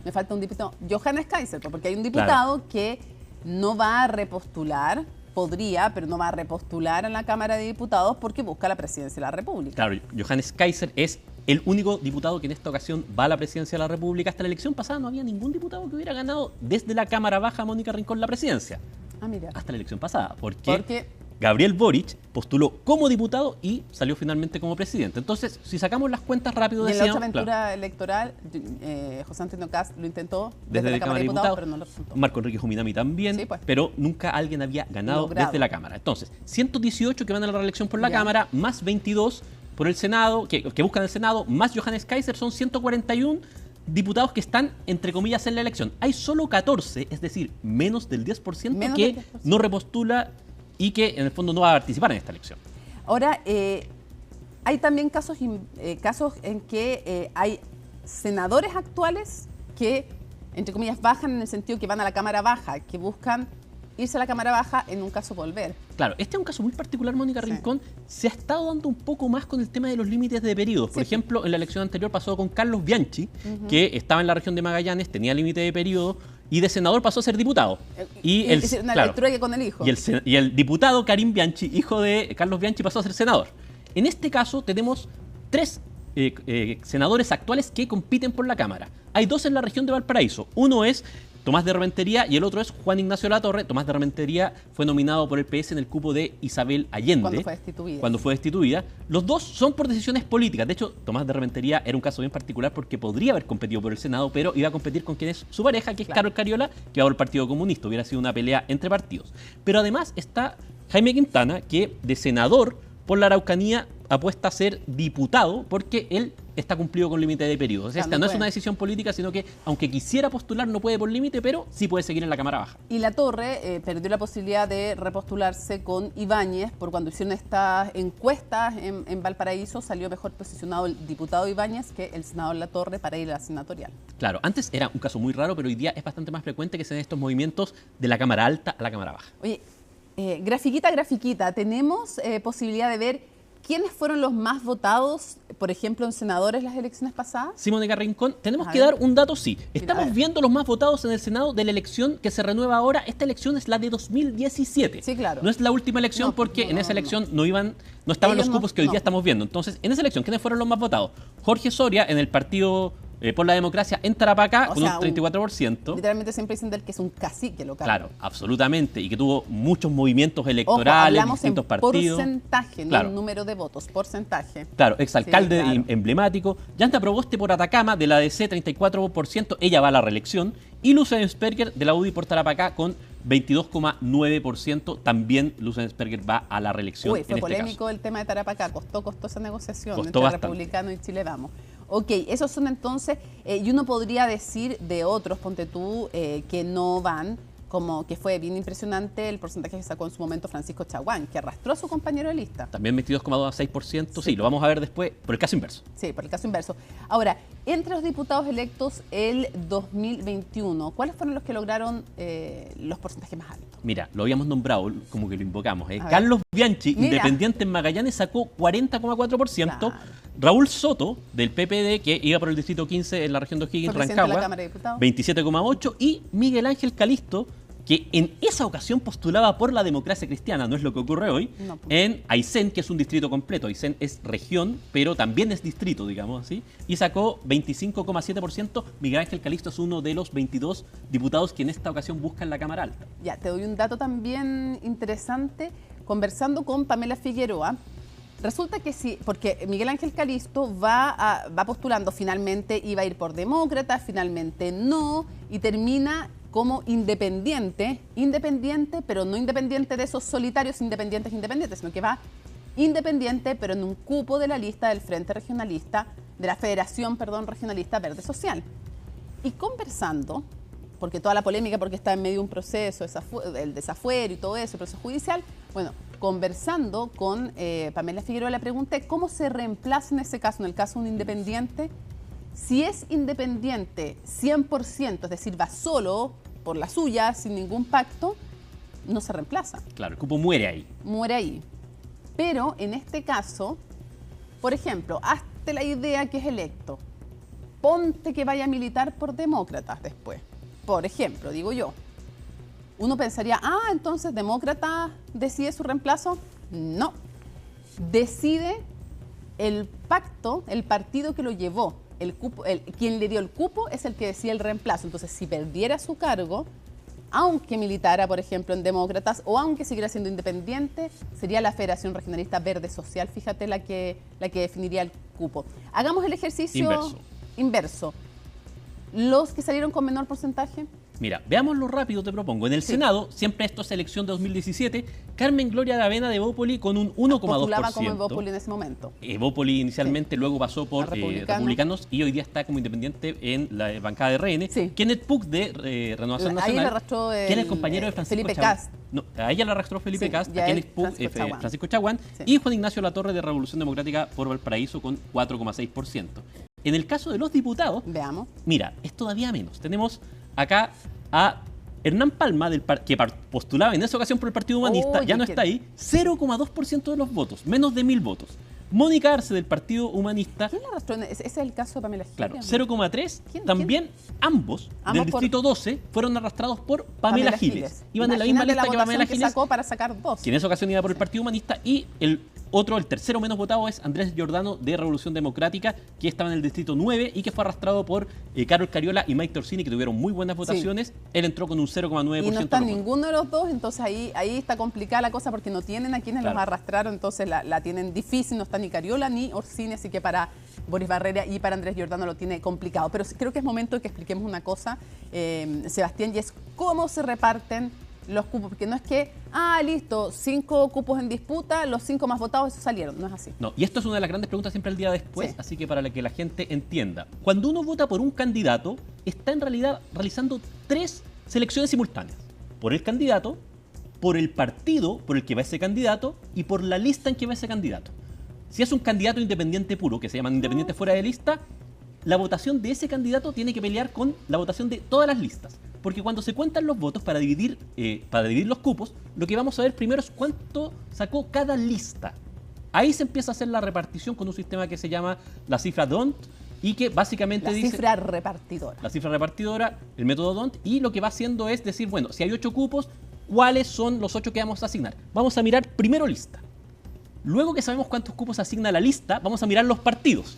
me falta un diputado, Johannes Kaiser, porque hay un diputado que no va a repostular, podría, pero no va a repostular en la Cámara de Diputados porque busca la presidencia de la República. Claro, Johannes Kaiser es el único diputado que en esta ocasión va a la presidencia de la República. Hasta la elección pasada no había ningún diputado que hubiera ganado desde la Cámara Baja Mónica Rincón la presidencia. Mira. Hasta la elección pasada, porque Gabriel Boric postuló como diputado y salió finalmente como presidente. Entonces, si sacamos las cuentas rápido de en la otra aventura electoral, José Antonio Kast lo intentó desde la Cámara de Diputados, pero no lo resultó. Marco Enrique Juminami también, pero nunca alguien había ganado desde la Cámara. Entonces, 118 que van a la reelección por la Cámara, más 22 por el Senado, que buscan el Senado, más Johannes Kaiser, son 141 diputados que están, entre comillas, en la elección. Hay solo 14, es decir, menos del 10% que no repostula y que en el fondo no va a participar en esta elección. Ahora, hay también casos en que hay senadores actuales que, entre comillas, bajan en el sentido que van a la Cámara Baja, que buscan irse a la Cámara Baja, en un caso volver. Claro, este es un caso muy particular, Mónica Rincón. Se ha estado dando un poco más con el tema de los límites de periodos. Por ejemplo, en la elección anterior pasó con Carlos Bianchi, que estaba en la región de Magallanes, tenía límite de periodo, y de senador pasó a ser diputado. Con el hijo. Y el diputado Karim Bianchi, hijo de Carlos Bianchi, pasó a ser senador. En este caso tenemos 3 senadores actuales que compiten por la Cámara. Hay 2 en la región de Valparaíso. Uno es Tomás de Rementería y el otro es Juan Ignacio Latorre. Tomás de Rementería fue nominado por el PS en el cupo de Isabel Allende. Cuando fue destituida. Los 2 son por decisiones políticas. De hecho, Tomás de Rementería era un caso bien particular porque podría haber competido por el Senado, pero iba a competir con quien es su pareja, que es Carol Cariola, que va por el Partido Comunista. Hubiera sido una pelea entre partidos. Pero además está Jaime Quintana, que de senador por la Araucanía apuesta a ser diputado porque él está cumplido con límite de periodo. O sea, esta no es una decisión política, sino que aunque quisiera postular no puede por límite, pero sí puede seguir en la Cámara Baja. Y Latorre perdió la posibilidad de repostularse con Ibáñez, por cuando hicieron estas encuestas en Valparaíso, salió mejor posicionado el diputado Ibáñez que el senador Latorre para ir a la senatorial. Claro, antes era un caso muy raro, pero hoy día es bastante más frecuente que se den estos movimientos de la Cámara Alta a la Cámara Baja. Oye, grafiquita, ¿tenemos posibilidad de ver quiénes fueron los más votados, por ejemplo, en senadores las elecciones pasadas? Sí, Mónica Rincón, tenemos que dar un dato, sí. Estamos viendo los más votados en el Senado de la elección que se renueva ahora. Esta elección es la de 2017. Sí, claro. No es la última elección porque en esa elección no estaban los cupos que hoy día estamos viendo. Entonces, en esa elección, ¿quiénes fueron los más votados? Jorge Soria, en el partido por la democracia en Tarapacá, con un 34%. Literalmente siempre dicen del que es un cacique local. Claro, absolutamente. Y que tuvo muchos movimientos electorales, distintos partidos. Porcentaje, no un número de votos, porcentaje. Claro, exalcalde emblemático. Yanta Proboste por Atacama, de la ADC, 34%. Ella va a la reelección. Y Lucensperger, de la UDI por Tarapacá, con 22,9%. También Lucensperger va a la reelección. Fue polémico el tema de Tarapacá. Costó esa negociación entre Republicano y Chile Vamos. Ok, esos son entonces, y uno podría decir de otros, ponte tú, que no van, como que fue bien impresionante el porcentaje que sacó en su momento Francisco Chaguán, que arrastró a su compañero de lista. También 22,6%, sí, lo vamos a ver después por el caso inverso. Sí, por el caso inverso. Ahora, entre los diputados electos el 2021, ¿cuáles fueron los que lograron los porcentajes más altos? Mira, lo habíamos nombrado, como que lo invocamos. Carlos Bianchi, independiente en Magallanes, sacó 40,4%. Claro. Raúl Soto, del PPD, que iba por el distrito 15 en la región de O'Higgins, Rancagua, 27,8%. Y Miguel Ángel Calisto, que en esa ocasión postulaba por la democracia cristiana, no es lo que ocurre hoy, en Aysén, que es un distrito completo. Aysén es región, pero también es distrito, digamos así, y sacó 25,7%. Miguel Ángel Calisto es uno de los 22 diputados que en esta ocasión buscan la Cámara Alta. Ya, te doy un dato también interesante. Conversando con Pamela Figueroa, resulta que sí, porque Miguel Ángel Calisto va postulando, finalmente iba a ir por demócrata, finalmente no, y termina como independiente, pero no independiente de esos solitarios independientes, sino que va independiente, pero en un cupo de la lista del Frente Regionalista de la Federación, Regionalista Verde Social. Y conversando, porque toda la polémica, porque está en medio de un proceso, el desafuero y todo eso, el proceso judicial, bueno, conversando con Pamela Figueroa, le pregunté cómo se reemplaza en ese caso, en el caso de un independiente, si es independiente 100%, es decir, va solo por la suya, sin ningún pacto, no se reemplaza. Claro, el cupo muere ahí. Muere ahí. Pero en este caso, por ejemplo, hazte la idea que es electo. Ponte que vaya a militar por demócratas después. Por ejemplo, digo yo. Uno pensaría, entonces demócrata decide su reemplazo. No. Decide el pacto, el partido que lo llevó. Quien le dio el cupo es el que decide el reemplazo. Entonces, si perdiera su cargo, aunque militara, por ejemplo, en demócratas o aunque siguiera siendo independiente, sería la Federación Regionalista Verde Social, fíjate, la que definiría el cupo. Hagamos el ejercicio inverso. ¿Los que salieron con menor porcentaje? Mira, veámoslo rápido, te propongo. En el Senado, siempre esto es elección de 2017, Carmen Gloria Aravena de Evópoli con un 1,2%. Postulaba como Evópoli en ese momento. Evópoli inicialmente, luego pasó por republicanos y hoy día está como independiente en la bancada de RN. Kenneth Puck de Renovación Nacional, arrastró que era el compañero de Francisco Felipe Cast. No, a ella la arrastró Felipe Cast, a Kenneth Puck, Francisco Chaguán, y Juan Ignacio Latorre de Revolución Democrática por Valparaíso con 4,6%. En el caso de los diputados, veamos. Mira, es todavía menos. Tenemos acá a Hernán Palma, que postulaba en esa ocasión por el Partido Humanista, ya no está ahí, 0,2% de los votos, menos de 1000 votos. Mónica Arce del Partido Humanista. ¿Quién la arrastró? Ese es el caso de Pamela Giles. Claro, 0,3. También ambos del Distrito 12 fueron arrastrados por Pamela Giles. Iban en la misma lista que Pamela Giles. Sacó para sacar 2. Que en esa ocasión iba por el Partido Humanista. Y el tercero menos votado es Andrés Giordano de Revolución Democrática, que estaba en el Distrito 9 y que fue arrastrado por Carol Cariola y Mike Torsini, que tuvieron muy buenas votaciones. Él entró con un 0,9%. Y no está ninguno de los dos, entonces ahí está complicada la cosa porque no tienen a quienes los arrastraron, entonces la tienen difícil, no está ni Cariola ni Orsini, así que para Boris Barrera y para Andrés Giordano lo tiene complicado. Pero creo que es momento de que expliquemos una cosa, Sebastián, y es cómo se reparten los cupos, porque no es que, listo, 5 cupos en disputa, los 5 más votados, esos salieron, no es así. No, y esto es una de las grandes preguntas siempre el día después, así que para que la gente entienda. Cuando uno vota por un candidato, está en realidad realizando 3 selecciones simultáneas. Por el candidato, por el partido por el que va ese candidato y por la lista en que va ese candidato. Si es un candidato independiente puro, que se llaman independientes fuera de lista, la votación de ese candidato tiene que pelear con la votación de todas las listas. Porque cuando se cuentan los votos para dividir los cupos, lo que vamos a ver primero es cuánto sacó cada lista. Ahí se empieza a hacer la repartición con un sistema que se llama la cifra D'Hondt y que básicamente dice... La cifra repartidora. La cifra repartidora, el método D'Hondt, y lo que va haciendo es decir, bueno, si hay 8 cupos, ¿cuáles son los 8 que vamos a asignar? Vamos a mirar primero lista. Luego que sabemos cuántos cupos asigna la lista, vamos a mirar los partidos.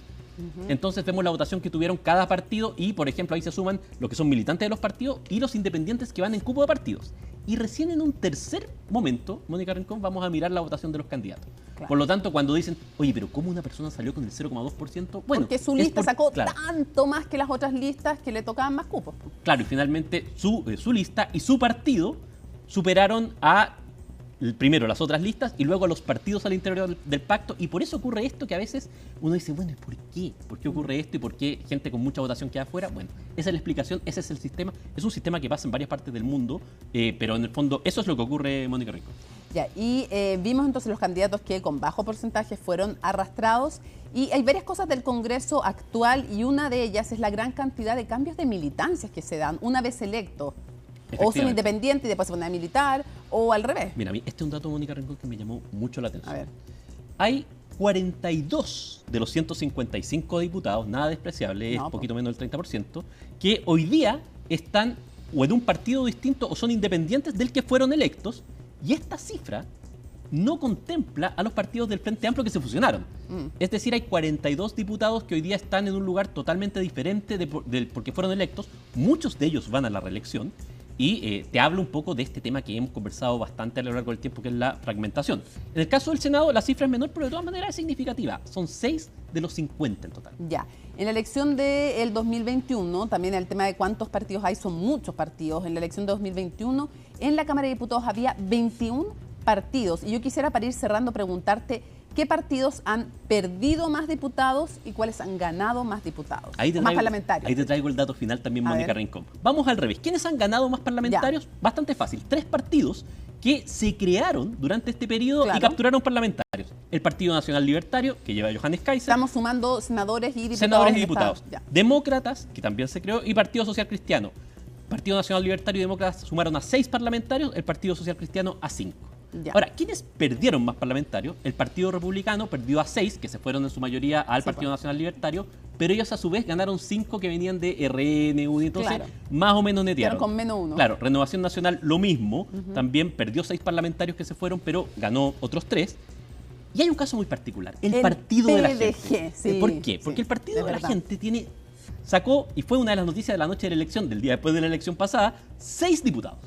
Entonces vemos la votación que tuvieron cada partido y, por ejemplo, ahí se suman los que son militantes de los partidos y los independientes que van en cupo de partidos. Y recién en un tercer momento, Mónica Rincón, vamos a mirar la votación de los candidatos. Claro. Por lo tanto, cuando dicen, oye, pero ¿cómo una persona salió con el 0,2%? Bueno, porque su lista sacó tanto más que las otras listas que le tocaban más cupos. Claro, y finalmente su lista y su partido superaron a primero las otras listas y luego a los partidos al interior del pacto, y por eso ocurre esto que a veces uno dice, bueno, ¿y por qué? ¿Por qué ocurre esto y por qué gente con mucha votación queda afuera? Bueno, esa es la explicación, ese es el sistema, es un sistema que pasa en varias partes del mundo, pero en el fondo eso es lo que ocurre, Mónica Rincón. Ya, y vimos entonces los candidatos que con bajo porcentaje fueron arrastrados, y hay varias cosas del Congreso actual y una de ellas es la gran cantidad de cambios de militancias que se dan una vez electos. O son independientes y después se ponen a militar, o al revés. Mira, a mí este es un dato, Mónica Rincón, que me llamó mucho la atención. A ver. Hay 42 de los 155 diputados, nada despreciable, es poquito menos del 30%, que hoy día están o en un partido distinto o son independientes del que fueron electos, y esta cifra no contempla a los partidos del Frente Amplio que se fusionaron. Es decir, hay 42 diputados que hoy día están en un lugar totalmente diferente porque fueron electos, muchos de ellos van a la reelección. Y te hablo un poco de este tema que hemos conversado bastante a lo largo del tiempo, que es la fragmentación. En el caso del Senado, la cifra es menor, pero de todas maneras es significativa. Son 6 de los 50 en total. Ya. En la elección del 2021, también el tema de cuántos partidos hay, son muchos partidos. En la elección de 2021, en la Cámara de Diputados había 21 partidos. Y yo quisiera, para ir cerrando, preguntarte qué partidos han perdido más diputados y cuáles han ganado más diputados, más parlamentarios. Ahí te traigo el dato final también, Mónica Rincón. Vamos al revés. ¿Quiénes han ganado más parlamentarios? Bastante fácil. 3 partidos que se crearon durante este periodo y capturaron parlamentarios. El Partido Nacional Libertario, que lleva a Johannes Kaiser. Estamos sumando senadores y diputados. Demócratas, que también se creó, y Partido Social Cristiano. Partido Nacional Libertario y Demócratas sumaron a 6 parlamentarios, el Partido Social Cristiano a 5. Ahora, ¿quiénes perdieron más parlamentarios? El Partido Republicano perdió a 6, que se fueron en su mayoría al Partido Nacional Libertario, pero ellos a su vez ganaron 5 que venían de RN, UDI, entonces más o menos netearon. Pero con menos 1. Claro, Renovación Nacional lo mismo, también perdió 6 parlamentarios que se fueron, pero ganó otros 3. Y hay un caso muy particular, el Partido de la Gente. ¿Por qué? Porque el Partido de la Gente sacó, y fue una de las noticias de la noche de la elección, del día después de la elección pasada, 6 diputados.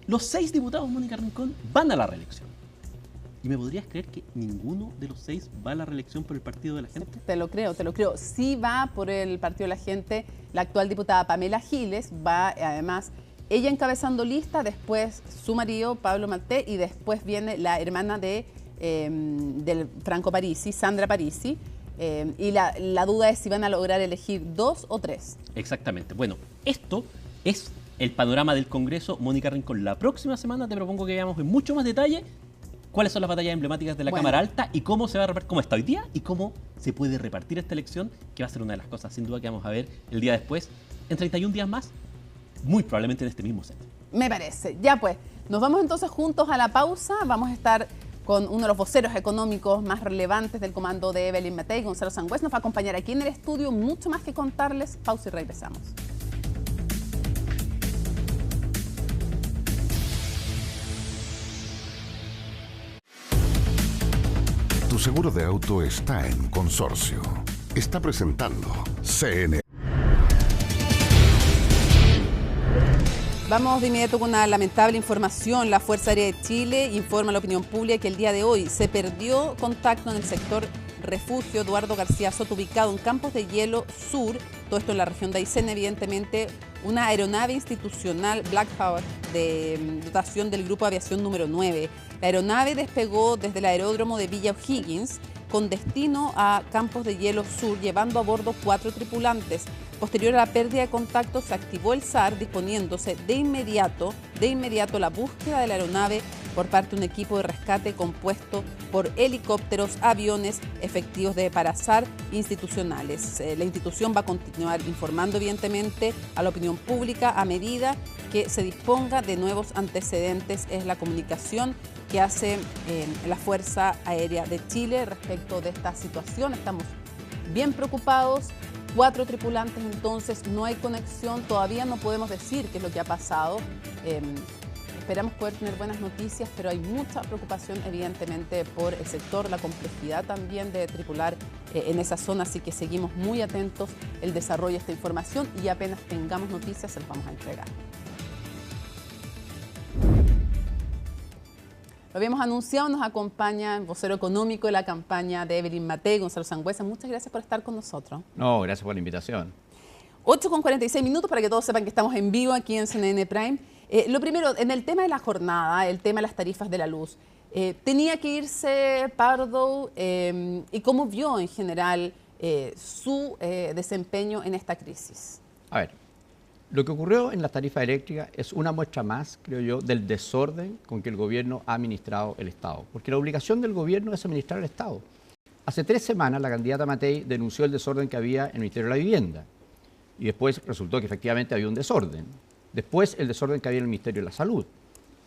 Los 6 diputados, Mónica Rincón, van a la reelección. ¿Y me podrías creer que ninguno de los 6 va a la reelección por el Partido de la Gente? Te lo creo. Sí va por el Partido de la Gente la actual diputada Pamela Giles, va además ella encabezando lista, después su marido Pablo Malté y después viene la hermana del Franco Parisi, Sandra Parisi. Y la duda es si van a lograr elegir 2 o 3. Exactamente. Bueno, esto es el panorama del Congreso. Mónica Rincón, la próxima semana te propongo que veamos en mucho más detalle cuáles son las batallas emblemáticas de la Cámara Alta y cómo se va a repartir, cómo está hoy día y cómo se puede repartir esta elección, que va a ser una de las cosas sin duda que vamos a ver el día después, en 31 días más, muy probablemente en este mismo centro. Me parece. Ya pues, nos vamos entonces juntos a la pausa. Vamos a estar con uno de los voceros económicos más relevantes del comando de Evelyn Matei, Gonzalo Sangüesa, nos va a acompañar aquí en el estudio, mucho más que contarles. Pausa y regresamos. Tu seguro de auto está en Consorcio. Está presentando CN. Vamos de inmediato con una lamentable información. La Fuerza Aérea de Chile informa a la opinión pública que el día de hoy se perdió contacto en el sector refugio Eduardo García Soto, ubicado en Campos de Hielo Sur, todo esto en la región de Aysén. Evidentemente, una aeronave institucional Black Hawk de dotación del Grupo de Aviación número 9. La aeronave despegó desde el aeródromo de Villa O'Higgins con destino a Campos de Hielo Sur, llevando a bordo 4 tripulantes. Posterior a la pérdida de contacto, se activó el SAR, disponiéndose de inmediato la búsqueda de la aeronave por parte de un equipo de rescate compuesto por helicópteros, aviones, efectivos de Parasar institucionales. La institución va a continuar informando evidentemente a la opinión pública a medida que se disponga de nuevos antecedentes. Es la comunicación que hace la Fuerza Aérea de Chile respecto de esta situación. Estamos bien preocupados. 4 tripulantes, entonces no hay conexión, todavía no podemos decir qué es lo que ha pasado. Esperamos poder tener buenas noticias, pero hay mucha preocupación evidentemente por el sector, la complejidad también de tripular en esa zona, así que seguimos muy atentos el desarrollo de esta información y apenas tengamos noticias se las vamos a entregar. Lo habíamos anunciado, nos acompaña el vocero económico de la campaña de Evelyn Matei, Gonzalo Sangüesa. Muchas gracias por estar con nosotros. No, gracias por la invitación. 8:46 para que todos sepan que estamos en vivo aquí en CNN Prime. Lo primero, en el tema de la jornada, el tema de las tarifas de la luz, ¿tenía que irse Pardo y cómo vio en general su desempeño en esta crisis? A ver, lo que ocurrió en las tarifas eléctricas es una muestra más, creo yo, del desorden con que el gobierno ha administrado el Estado. Porque la obligación del gobierno es administrar el Estado. Hace 3 semanas la candidata Matei denunció el desorden que había en el Ministerio de la Vivienda. Y después resultó que efectivamente había un desorden. Después el desorden que había en el Ministerio de la Salud.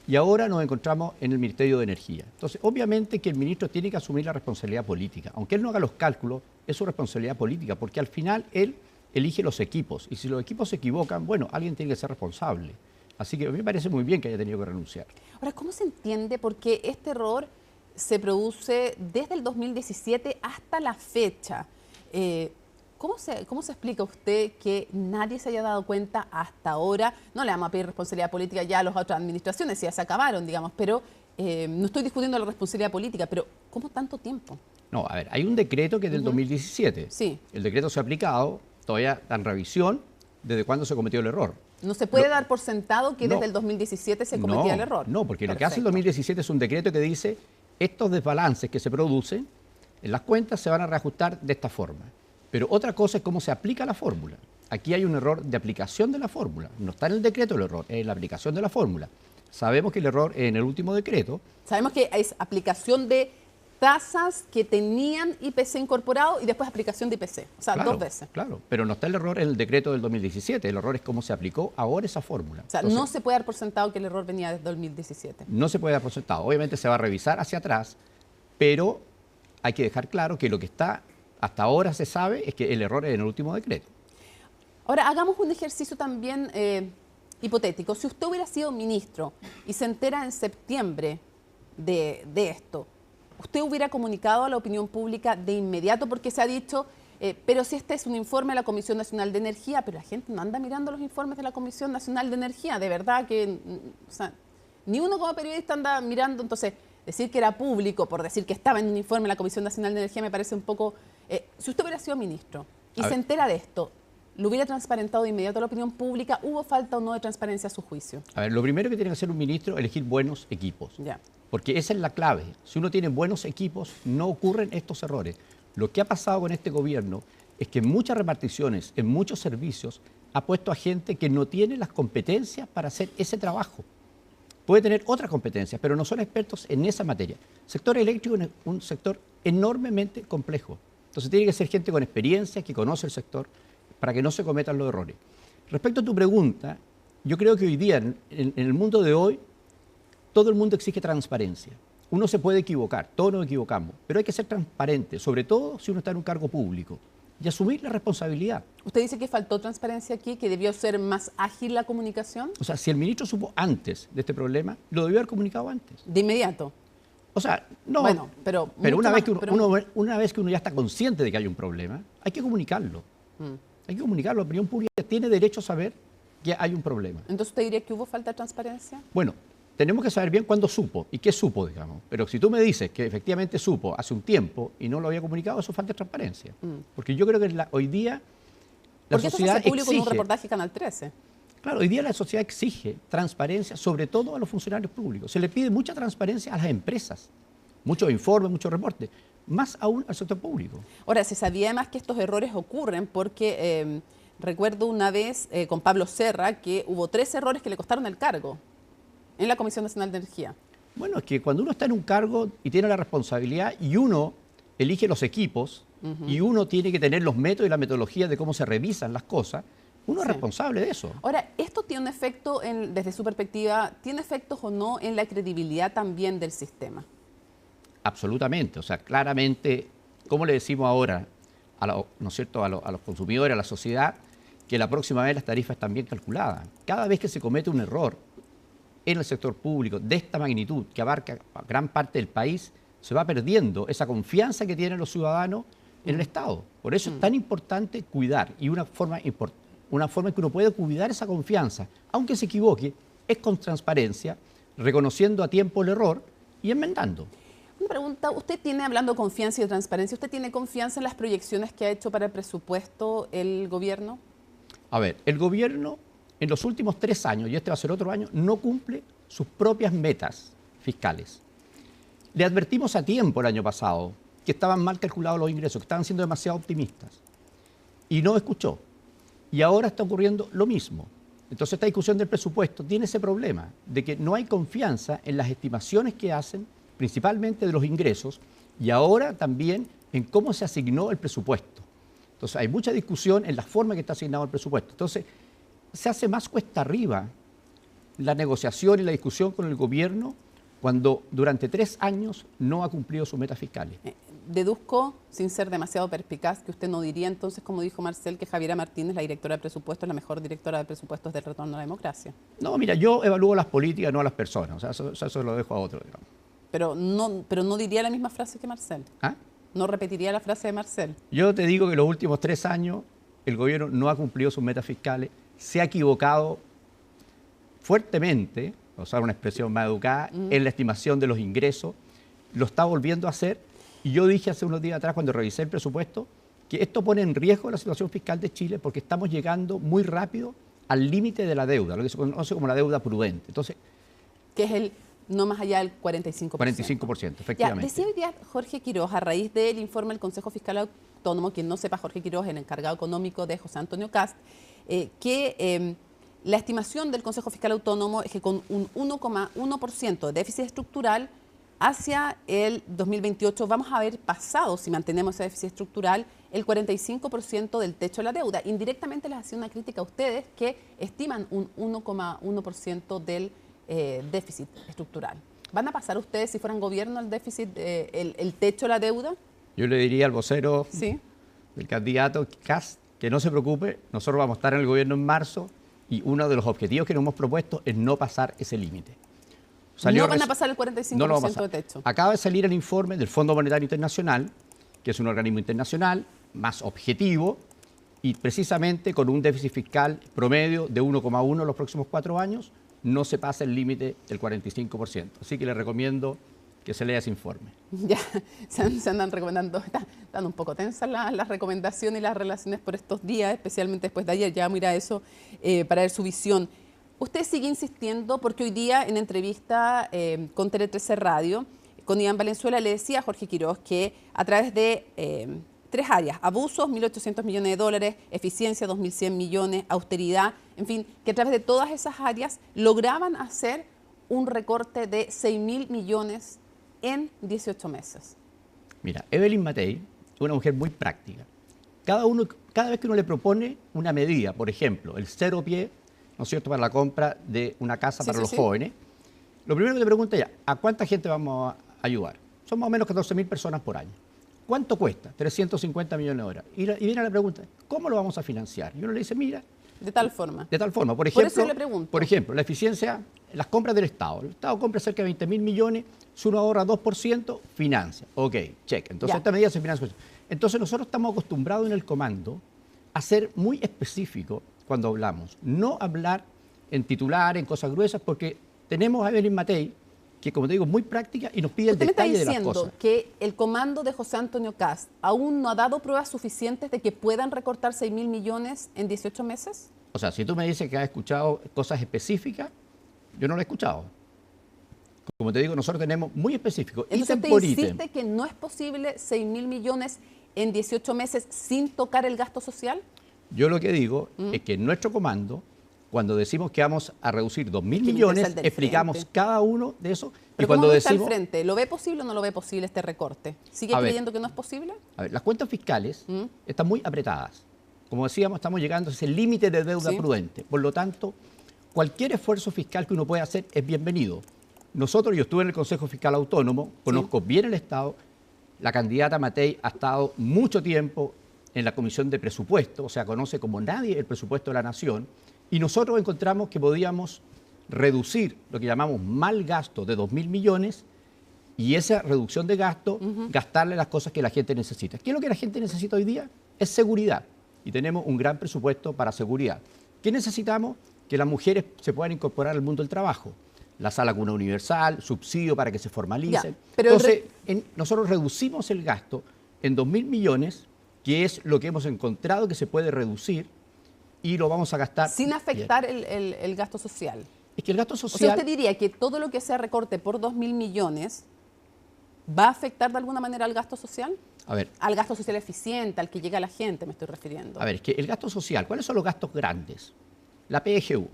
Y ahora nos encontramos en el Ministerio de Energía. Entonces, obviamente que el ministro tiene que asumir la responsabilidad política. Aunque él no haga los cálculos, es su responsabilidad política, porque al final él elige los equipos, y si los equipos se equivocan, bueno, alguien tiene que ser responsable. Así que a mí me parece muy bien que haya tenido que renunciar. Ahora, ¿cómo se entiende por qué este error se produce desde el 2017 hasta la fecha? ¿Cómo se explica usted que nadie se haya dado cuenta hasta ahora? No le vamos a pedir responsabilidad política ya a las otras administraciones, ya se acabaron, digamos, pero no estoy discutiendo la responsabilidad política, pero ¿cómo tanto tiempo? No, a ver, hay un decreto que es del 2017. Sí. El decreto se ha aplicado, todavía está en revisión desde cuándo se cometió el error. ¿No se puede dar por sentado que desde el 2017 se cometía el error? No, porque lo que hace el 2017 es un decreto que dice estos desbalances que se producen en las cuentas se van a reajustar de esta forma. Pero otra cosa es cómo se aplica la fórmula. Aquí hay un error de aplicación de la fórmula. No está en el decreto el error, es en la aplicación de la fórmula. Sabemos que el error es en el último decreto. Sabemos que es aplicación de tasas que tenían IPC incorporado y después aplicación de IPC. O sea, claro, 2 veces. Claro, pero no está el error en el decreto del 2017. El error es cómo se aplicó ahora esa fórmula. O sea, entonces, no se puede dar por sentado que el error venía desde 2017. No se puede dar por sentado. Obviamente se va a revisar hacia atrás, pero hay que dejar claro que lo que está hasta ahora se sabe es que el error es en el último decreto. Ahora, hagamos un ejercicio también hipotético. Si usted hubiera sido ministro y se entera en septiembre de esto, ¿usted hubiera comunicado a la opinión pública de inmediato? Porque se ha dicho, pero si este es un informe de la Comisión Nacional de Energía, pero la gente no anda mirando los informes de la Comisión Nacional de Energía, de verdad que, o sea, ni uno como periodista anda mirando. Entonces, decir que era público por decir que estaba en un informe de la Comisión Nacional de Energía me parece un poco... si usted hubiera sido ministro y se entera de esto, ¿lo hubiera transparentado de inmediato a la opinión pública? ¿Hubo falta o no de transparencia a su juicio? A ver, lo primero que tiene que hacer un ministro es elegir buenos equipos. Ya. Porque esa es la clave. Si uno tiene buenos equipos, no ocurren estos errores. Lo que ha pasado con este gobierno es que en muchas reparticiones, en muchos servicios, ha puesto a gente que no tiene las competencias para hacer ese trabajo. Puede tener otras competencias, pero no son expertos en esa materia. El sector eléctrico es un sector enormemente complejo. Entonces tiene que ser gente con experiencia, que conoce el sector, para que no se cometan los errores. Respecto a tu pregunta, yo creo que hoy día, en el mundo de hoy, todo el mundo exige transparencia. Uno se puede equivocar, todos nos equivocamos, pero hay que ser transparente, sobre todo si uno está en un cargo público, y asumir la responsabilidad. ¿Usted dice que faltó transparencia aquí, que debió ser más ágil la comunicación? O sea, si el ministro supo antes de este problema, lo debió haber comunicado antes. ¿De inmediato? O sea, no. Bueno, pero una vez que uno ya está consciente de que hay un problema, hay que comunicarlo. Hay que comunicarlo. La opinión pública tiene derecho a saber que hay un problema. Entonces, ¿usted diría que hubo falta de transparencia? Bueno, tenemos que saber bien cuándo supo y qué supo, digamos. Pero si tú me dices que efectivamente supo hace un tiempo y no lo había comunicado, eso es falta de transparencia. Porque yo creo que hoy día la sociedad esto se público exige... en un reportaje Canal 13. Claro, hoy día la sociedad exige transparencia, sobre todo a los funcionarios públicos. Se le pide mucha transparencia a las empresas, muchos informes, muchos reportes, más aún al sector público. Ahora, se sabía además que estos errores ocurren porque recuerdo una vez con Pablo Serra que hubo 3 errores que le costaron el cargo en la Comisión Nacional de Energía. Bueno, es que cuando uno está en un cargo y tiene la responsabilidad y uno elige los equipos y uno tiene que tener los métodos y la metodología de cómo se revisan las cosas, uno es responsable de eso. Ahora, ¿esto tiene un efecto, desde su perspectiva, tiene efectos o no en la credibilidad también del sistema? Absolutamente. O sea, claramente, ¿cómo le decimos ahora ¿no es cierto? a los consumidores, a la sociedad, que la próxima vez las tarifas están bien calculadas? Cada vez que se comete un error en el sector público de esta magnitud, que abarca gran parte del país, se va perdiendo esa confianza que tienen los ciudadanos en el Estado. Por eso es tan importante cuidar, y una forma en que uno puede cuidar esa confianza, aunque se equivoque, es con transparencia, reconociendo a tiempo el error y enmendando. Una pregunta, usted tiene, hablando de confianza y de transparencia, ¿usted tiene confianza en las proyecciones que ha hecho para el presupuesto el gobierno? A ver, el gobierno en los últimos 3 años, y este va a ser otro año, no cumple sus propias metas fiscales. Le advertimos a tiempo el año pasado que estaban mal calculados los ingresos, que estaban siendo demasiado optimistas, y no escuchó. Y ahora está ocurriendo lo mismo. Entonces esta discusión del presupuesto tiene ese problema de que no hay confianza en las estimaciones que hacen, principalmente de los ingresos, y ahora también en cómo se asignó el presupuesto. Entonces hay mucha discusión en la forma que está asignado el presupuesto. Entonces se hace más cuesta arriba la negociación y la discusión con el gobierno cuando durante 3 años no ha cumplido sus metas fiscales. Deduzco, sin ser demasiado perspicaz, que usted no diría entonces, como dijo Marcel, que Javiera Martínez, la directora de presupuestos, es la mejor directora de presupuestos del retorno a la democracia. No, mira, yo evalúo las políticas, no a las personas. O sea, eso lo dejo a otro, digamos. Pero no diría la misma frase que Marcel. ¿Ah? No repetiría la frase de Marcel. Yo te digo que los últimos 3 años el gobierno no ha cumplido sus metas fiscales, se ha equivocado fuertemente, o sea, una expresión más educada, en la estimación de los ingresos, lo está volviendo a hacer. Y yo dije hace unos días atrás, cuando revisé el presupuesto, que esto pone en riesgo la situación fiscal de Chile porque estamos llegando muy rápido al límite de la deuda, lo que se conoce como la deuda prudente. Entonces, que es el no más allá del 45%. 45%, efectivamente. Ya, decía hoy día Jorge Quiroz, a raíz del informe del Consejo Fiscal Autónomo, quien no sepa, Jorge Quiroz, el encargado económico de José Antonio Kast, que la estimación del Consejo Fiscal Autónomo es que con un 1,1% de déficit estructural hacia el 2028 vamos a haber pasado, si mantenemos ese déficit estructural, el 45% del techo de la deuda. Indirectamente les hacía una crítica a ustedes que estiman un 1,1% del déficit estructural. ¿Van a pasar ustedes, si fueran gobierno, el déficit, el techo de la deuda? Yo le diría al vocero ¿Sí? del candidato Kast que no se preocupe, nosotros vamos a estar en el gobierno en marzo y uno de los objetivos que nos hemos propuesto es no pasar ese límite. No van a pasar el 45% de techo. Acaba de salir el informe del Fondo Monetario Internacional, que es un organismo internacional más objetivo y precisamente con un déficit fiscal promedio de 1,1 los próximos 4 años, no se pasa el límite del 45%. Así que le recomiendo que se lea ese informe. Ya, se andan recomendando, están un poco tensas las recomendaciones y las relaciones por estos días, especialmente después de ayer. Ya vamos a ir a eso para ver su visión. Usted sigue insistiendo porque hoy día en entrevista con Tele 13 Radio, con Iván Valenzuela, le decía a Jorge Quiroz que a través de 3 áreas, abusos, 1.800 millones de dólares, eficiencia, 2.100 millones, austeridad, en fin, que a través de todas esas áreas lograban hacer un recorte de 6.000 millones en 18 meses. Mira, Evelyn Matei es una mujer muy práctica. Cada vez que uno le propone una medida, por ejemplo, el 0 pie, ¿no es cierto?, para la compra de una casa para los jóvenes, lo primero que te pregunta ya, ¿a cuánta gente vamos a ayudar? Son más o menos 14.000 personas por año. ¿Cuánto cuesta? 350 millones de dólares. Y viene la pregunta, ¿cómo lo vamos a financiar? Y uno le dice, mira... De tal forma. De tal forma. Por ejemplo, eso le pregunto. Por ejemplo, la eficiencia, las compras del Estado. El Estado compra cerca de 20.000 millones, si uno ahorra 2%, financia. Ok, check. Entonces, esta medida se financia. Entonces, nosotros estamos acostumbrados en el comando a ser muy específicos cuando hablamos. No hablar en titular, en cosas gruesas, porque tenemos a Evelyn Matei, que como te digo, es muy práctica y nos pide el detalle de las cosas. ¿Usted me está diciendo que el comando de José Antonio Kast aún no ha dado pruebas suficientes de que puedan recortar 6.000 millones en 18 meses? O sea, si tú me dices que has escuchado cosas específicas, yo no lo he escuchado. Como te digo, nosotros tenemos muy específicos. Entonces, ¿usted insiste que no es posible 6.000 millones en 18 meses sin tocar el gasto social? Yo lo que digo es que en nuestro comando, cuando decimos que vamos a reducir 2.000 millones, explicamos cada uno de esos. Pero ¿cómo está al frente? ¿Lo ve posible o no lo ve posible este recorte? ¿Sigue creyendo que no es posible? A ver, las cuentas fiscales están muy apretadas. Como decíamos, estamos llegando a ese límite de deuda prudente. Por lo tanto, cualquier esfuerzo fiscal que uno pueda hacer es bienvenido. Nosotros, yo estuve en el Consejo Fiscal Autónomo, conozco bien el Estado. La candidata Matei ha estado mucho tiempo en la Comisión de Presupuesto, o sea, conoce como nadie el presupuesto de la Nación. Y nosotros encontramos que podíamos reducir lo que llamamos mal gasto de 2.000 millones y esa reducción de gasto, gastarle las cosas que la gente necesita. ¿Qué es lo que la gente necesita hoy día? Es seguridad. Y tenemos un gran presupuesto para seguridad. ¿Qué necesitamos? Que las mujeres se puedan incorporar al mundo del trabajo. La sala cuna universal, subsidio para que se formalicen. Entonces, nosotros reducimos el gasto en 2.000 millones, que es lo que hemos encontrado que se puede reducir, y lo vamos a gastar. Sin afectar el gasto social. Es que el gasto social... O sea, ¿usted diría que todo lo que sea recorte por 2.000 millones va a afectar de alguna manera al gasto social? A ver. Al gasto social eficiente, al que llega a la gente, me estoy refiriendo. A ver, es que el gasto social, ¿cuáles son los gastos grandes? La PGU.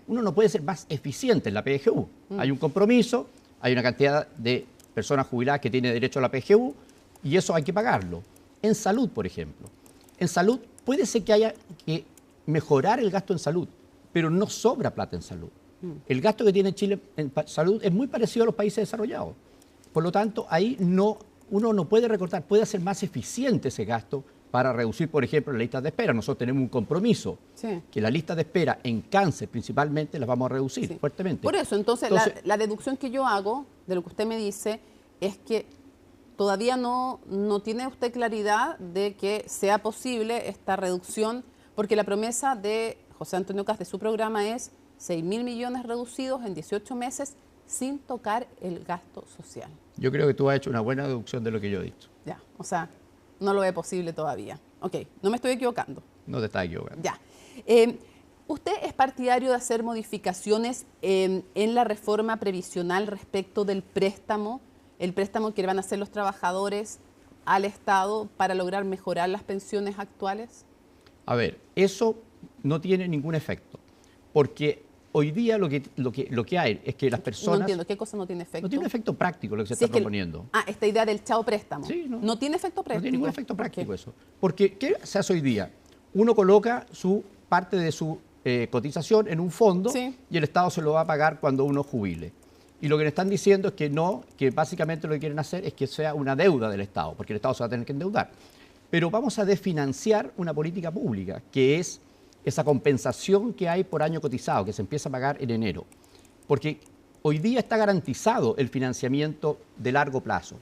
Uno no puede ser más eficiente en la PGU. Hay un compromiso, hay una cantidad de personas jubiladas que tienen derecho a la PGU y eso hay que pagarlo. En salud, por ejemplo. En salud puede ser que haya que mejorar el gasto en salud, pero no sobra plata en salud. El gasto que tiene Chile en salud es muy parecido a los países desarrollados. Por lo tanto, ahí uno no puede recortar, puede hacer más eficiente ese gasto para reducir, por ejemplo, las listas de espera. Nosotros tenemos un compromiso que las listas de espera en cáncer principalmente las vamos a reducir fuertemente. Por eso, entonces la deducción que yo hago de lo que usted me dice es que todavía no tiene usted claridad de que sea posible esta reducción, porque la promesa de José Antonio Kast de su programa es 6.000 millones reducidos en 18 meses sin tocar el gasto social. Yo creo que tú has hecho una buena deducción de lo que yo he dicho. Ya, o sea, no lo ve posible todavía. Ok, no me estoy equivocando. No te estás equivocando. Ya. ¿Usted es partidario de hacer modificaciones en la reforma previsional respecto del préstamo, el préstamo que van a hacer los trabajadores al Estado para lograr mejorar las pensiones actuales? A ver, eso no tiene ningún efecto, porque hoy día lo que hay es que las personas... No entiendo, ¿qué cosa no tiene efecto? No tiene un efecto práctico lo que se está proponiendo. Esta idea del chao préstamo. Sí, no tiene efecto práctico. No tiene ningún efecto práctico eso. Porque, ¿qué se hace hoy día? Uno coloca su parte de su cotización en un fondo y el Estado se lo va a pagar cuando uno jubile. Y lo que le están diciendo es que no, que básicamente lo que quieren hacer es que sea una deuda del Estado, porque el Estado se va a tener que endeudar. Pero vamos a desfinanciar una política pública, que es esa compensación que hay por año cotizado, que se empieza a pagar en enero. Porque hoy día está garantizado el financiamiento de largo plazo.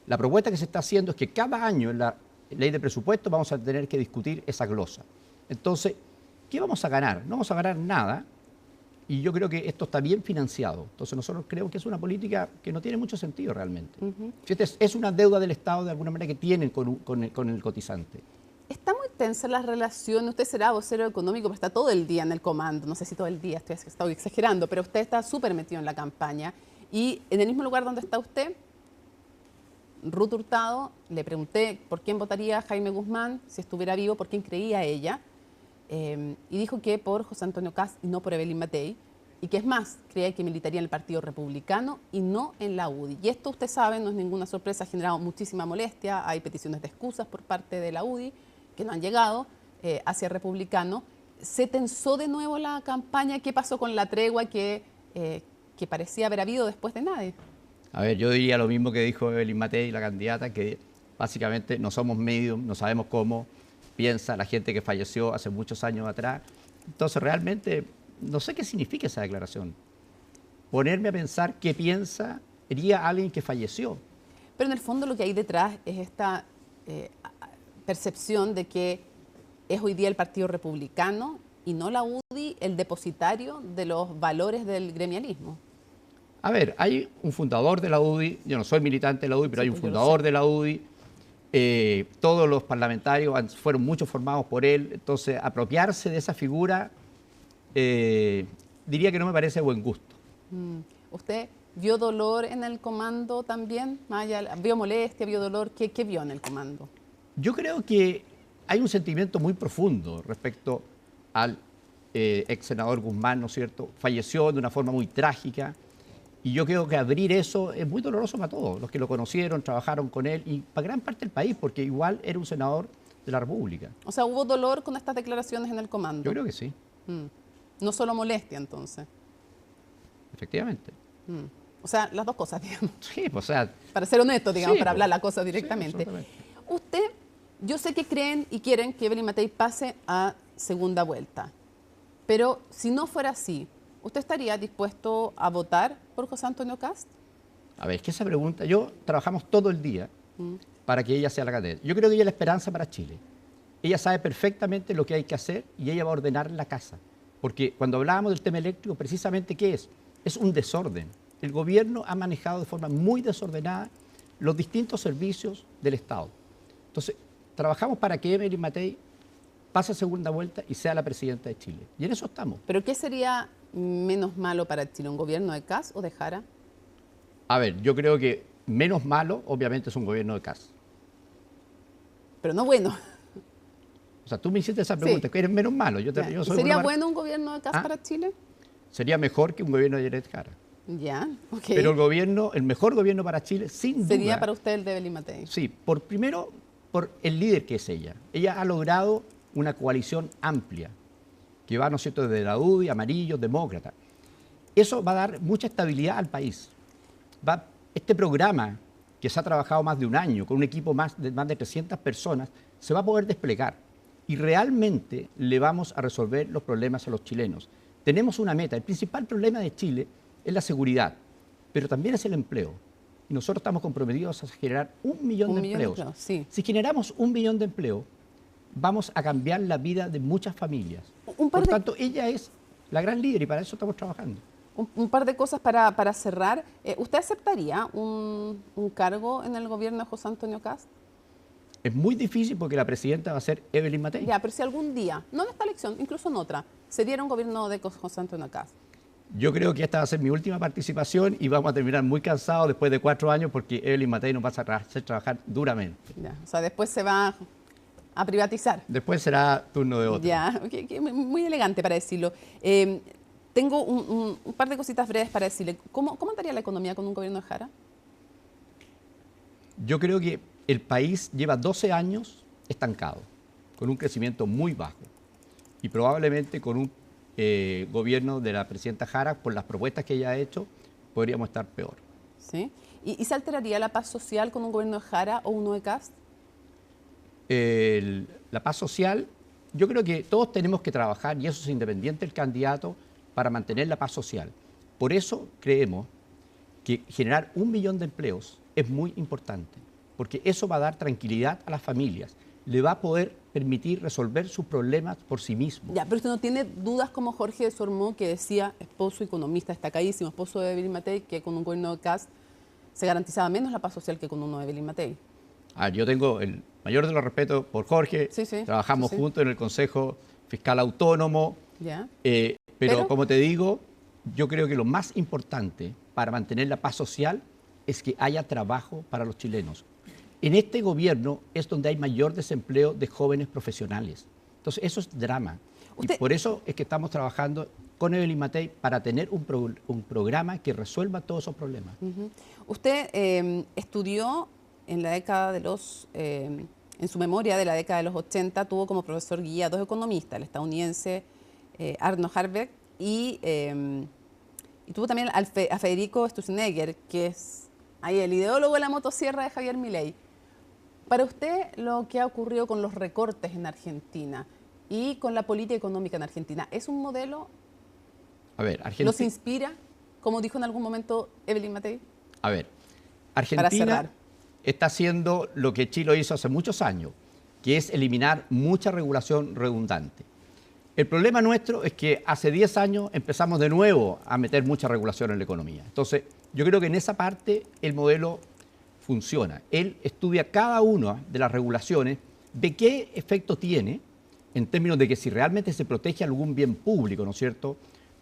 La propuesta que se está haciendo es que cada año en la ley de presupuesto vamos a tener que discutir esa glosa. Entonces, ¿qué vamos a ganar? No vamos a ganar nada. Y yo creo que esto está bien financiado. Entonces nosotros creemos que es una política que no tiene mucho sentido realmente. Es una deuda del Estado de alguna manera que tienen con el cotizante. Está muy tensa la relación. Usted será vocero económico, pero está todo el día en el comando. No sé si todo el día, estoy exagerando, pero usted está súper metido en la campaña. Y en el mismo lugar donde está usted, Ruth Hurtado, le pregunté por quién votaría Jaime Guzmán si estuviera vivo, por quién creía ella. Y dijo que por José Antonio Kast y no por Evelyn Matei, y que es más, creía que militaría en el Partido Republicano y no en la UDI. Y esto, usted sabe, no es ninguna sorpresa, ha generado muchísima molestia, hay peticiones de excusas por parte de la UDI que no han llegado hacia Republicano. ¿Se tensó de nuevo la campaña? ¿Qué pasó con la tregua que parecía haber habido después de nadie? A ver, yo diría lo mismo que dijo Evelyn Matei, la candidata, que básicamente no somos medios, no sabemos cómo piensa la gente que falleció hace muchos años atrás. Entonces, realmente, no sé qué significa esa declaración. Ponerme a pensar qué pensaría alguien que falleció. Pero en el fondo lo que hay detrás es esta percepción de que es hoy día el Partido Republicano y no la UDI el depositario de los valores del gremialismo. A ver, hay un fundador de la UDI, yo no soy militante de la UDI, pero hay un fundador de la UDI. Todos los parlamentarios fueron muchos formados por él, entonces apropiarse de esa figura diría que no me parece de buen gusto. ¿Usted vio dolor en el comando también? ¿Vio molestia, vio dolor? ¿Qué vio en el comando? Yo creo que hay un sentimiento muy profundo respecto al ex senador Guzmán, ¿no es cierto? Falleció de una forma muy trágica. Y yo creo que abrir eso es muy doloroso para todos, los que lo conocieron, trabajaron con él y para gran parte del país, porque igual era un senador de la República. O sea, ¿hubo dolor con estas declaraciones en el comando? Yo creo que sí. No solo molestia, entonces. Efectivamente. O sea, las dos cosas, digamos. Sí, pues, o sea... Para ser honesto, digamos, sí, para hablar la cosa directamente. Sí, usted, yo sé que creen y quieren que Evelyn Matei pase a segunda vuelta, pero si no fuera así, ¿usted estaría dispuesto a votar por José Antonio Kast? A ver, es que esa pregunta, trabajamos todo el día para que ella sea la candidata. Yo creo que ella es la esperanza para Chile. Ella sabe perfectamente lo que hay que hacer y ella va a ordenar la casa. Porque cuando hablábamos del tema eléctrico, precisamente, ¿qué es? Es un desorden. El gobierno ha manejado de forma muy desordenada los distintos servicios del Estado. Entonces, trabajamos para que Evelyn Matei pase a segunda vuelta y sea la presidenta de Chile. Y en eso estamos. ¿Pero qué sería menos malo para Chile, un gobierno de Kast o de Jara? A ver, yo creo que menos malo, obviamente, es un gobierno de Kast. Pero no bueno. O sea, tú me hiciste esa pregunta, ¿qué eres menos malo? ¿Sería bueno un gobierno de Kast para Chile? Sería mejor que un gobierno de Janet Jara. Ya, ok. Pero el mejor gobierno para Chile, sin duda... ¿Sería para usted el de Evelyn Matei? Sí, primero por el líder que es ella. Ella ha logrado una coalición amplia, que va, ¿no es cierto?, desde la UDI, amarillos, demócratas. Eso va a dar mucha estabilidad al país. Este programa, que se ha trabajado más de un año, con un equipo más de 300 personas, se va a poder desplegar. Y realmente le vamos a resolver los problemas a los chilenos. Tenemos una meta. El principal problema de Chile es la seguridad, pero también es el empleo. Y nosotros estamos comprometidos a generar 1 millón de empleos. Sí. Si generamos 1 millón de empleos, vamos a cambiar la vida de muchas familias. Por tanto, ella es la gran líder y para eso estamos trabajando. Un par de cosas para cerrar. ¿Usted aceptaría un cargo en el gobierno de José Antonio Kast? Es muy difícil porque la presidenta va a ser Evelyn Matei. Ya, pero si algún día, no en esta elección, incluso en otra, se diera un gobierno de José Antonio Kast. Yo creo que esta va a ser mi última participación y vamos a terminar muy cansados después de 4 años porque Evelyn Matei nos va a hacer trabajar duramente. Ya, o sea, después se va a privatizar. Después será turno de otro. Ya, muy elegante para decirlo. Tengo un par de cositas breves para decirle. ¿Cómo andaría la economía con un gobierno de Jara? Yo creo que el país lleva 12 años estancado, con un crecimiento muy bajo y probablemente con un gobierno de la presidenta Jara, por las propuestas que ella ha hecho, podríamos estar peor. ¿Sí? ¿Y se alteraría la paz social con un gobierno de Jara o uno de Kast? La paz social, yo creo que todos tenemos que trabajar, y eso es independiente del candidato, para mantener la paz social. Por eso creemos que generar 1 millón de empleos es muy importante, porque eso va a dar tranquilidad a las familias, le va a poder permitir resolver sus problemas por sí mismo. Ya, pero usted no tiene dudas como Jorge de Sormó, que decía, esposo economista destacadísimo, esposo de Evelyn Matei, que con un gobierno de Kast se garantizaba menos la paz social que con uno de Evelyn Matei. Yo tengo el mayor de los respetos por Jorge, trabajamos juntos en el Consejo Fiscal Autónomo, ya. Pero como te digo, yo creo que lo más importante para mantener la paz social es que haya trabajo para los chilenos. En este gobierno es donde hay mayor desempleo de jóvenes profesionales. Entonces, eso es drama. Y por eso es que estamos trabajando con Evelyn Matei para tener un programa que resuelva todos esos problemas. Usted estudió en la década de los... en su memoria de la década de los 80, tuvo como profesor guía 2 economistas, el estadounidense Arno Harbeck y tuvo también a Federico Sturzenegger, que es ahí el ideólogo de la motosierra de Javier Milei. Para usted, lo que ha ocurrido con los recortes en Argentina y con la política económica en Argentina, ¿es un modelo? A ver, Argentina... ¿Los inspira, como dijo en algún momento Evelyn Matei? A ver, Argentina está haciendo lo que Chile hizo hace muchos años, que es eliminar mucha regulación redundante. El problema nuestro es que hace 10 años empezamos de nuevo a meter mucha regulación en la economía. Entonces, yo creo que en esa parte el modelo funciona. Él estudia cada una de las regulaciones, ve qué efecto tiene en términos de que si realmente se protege algún bien público, ¿no es cierto?,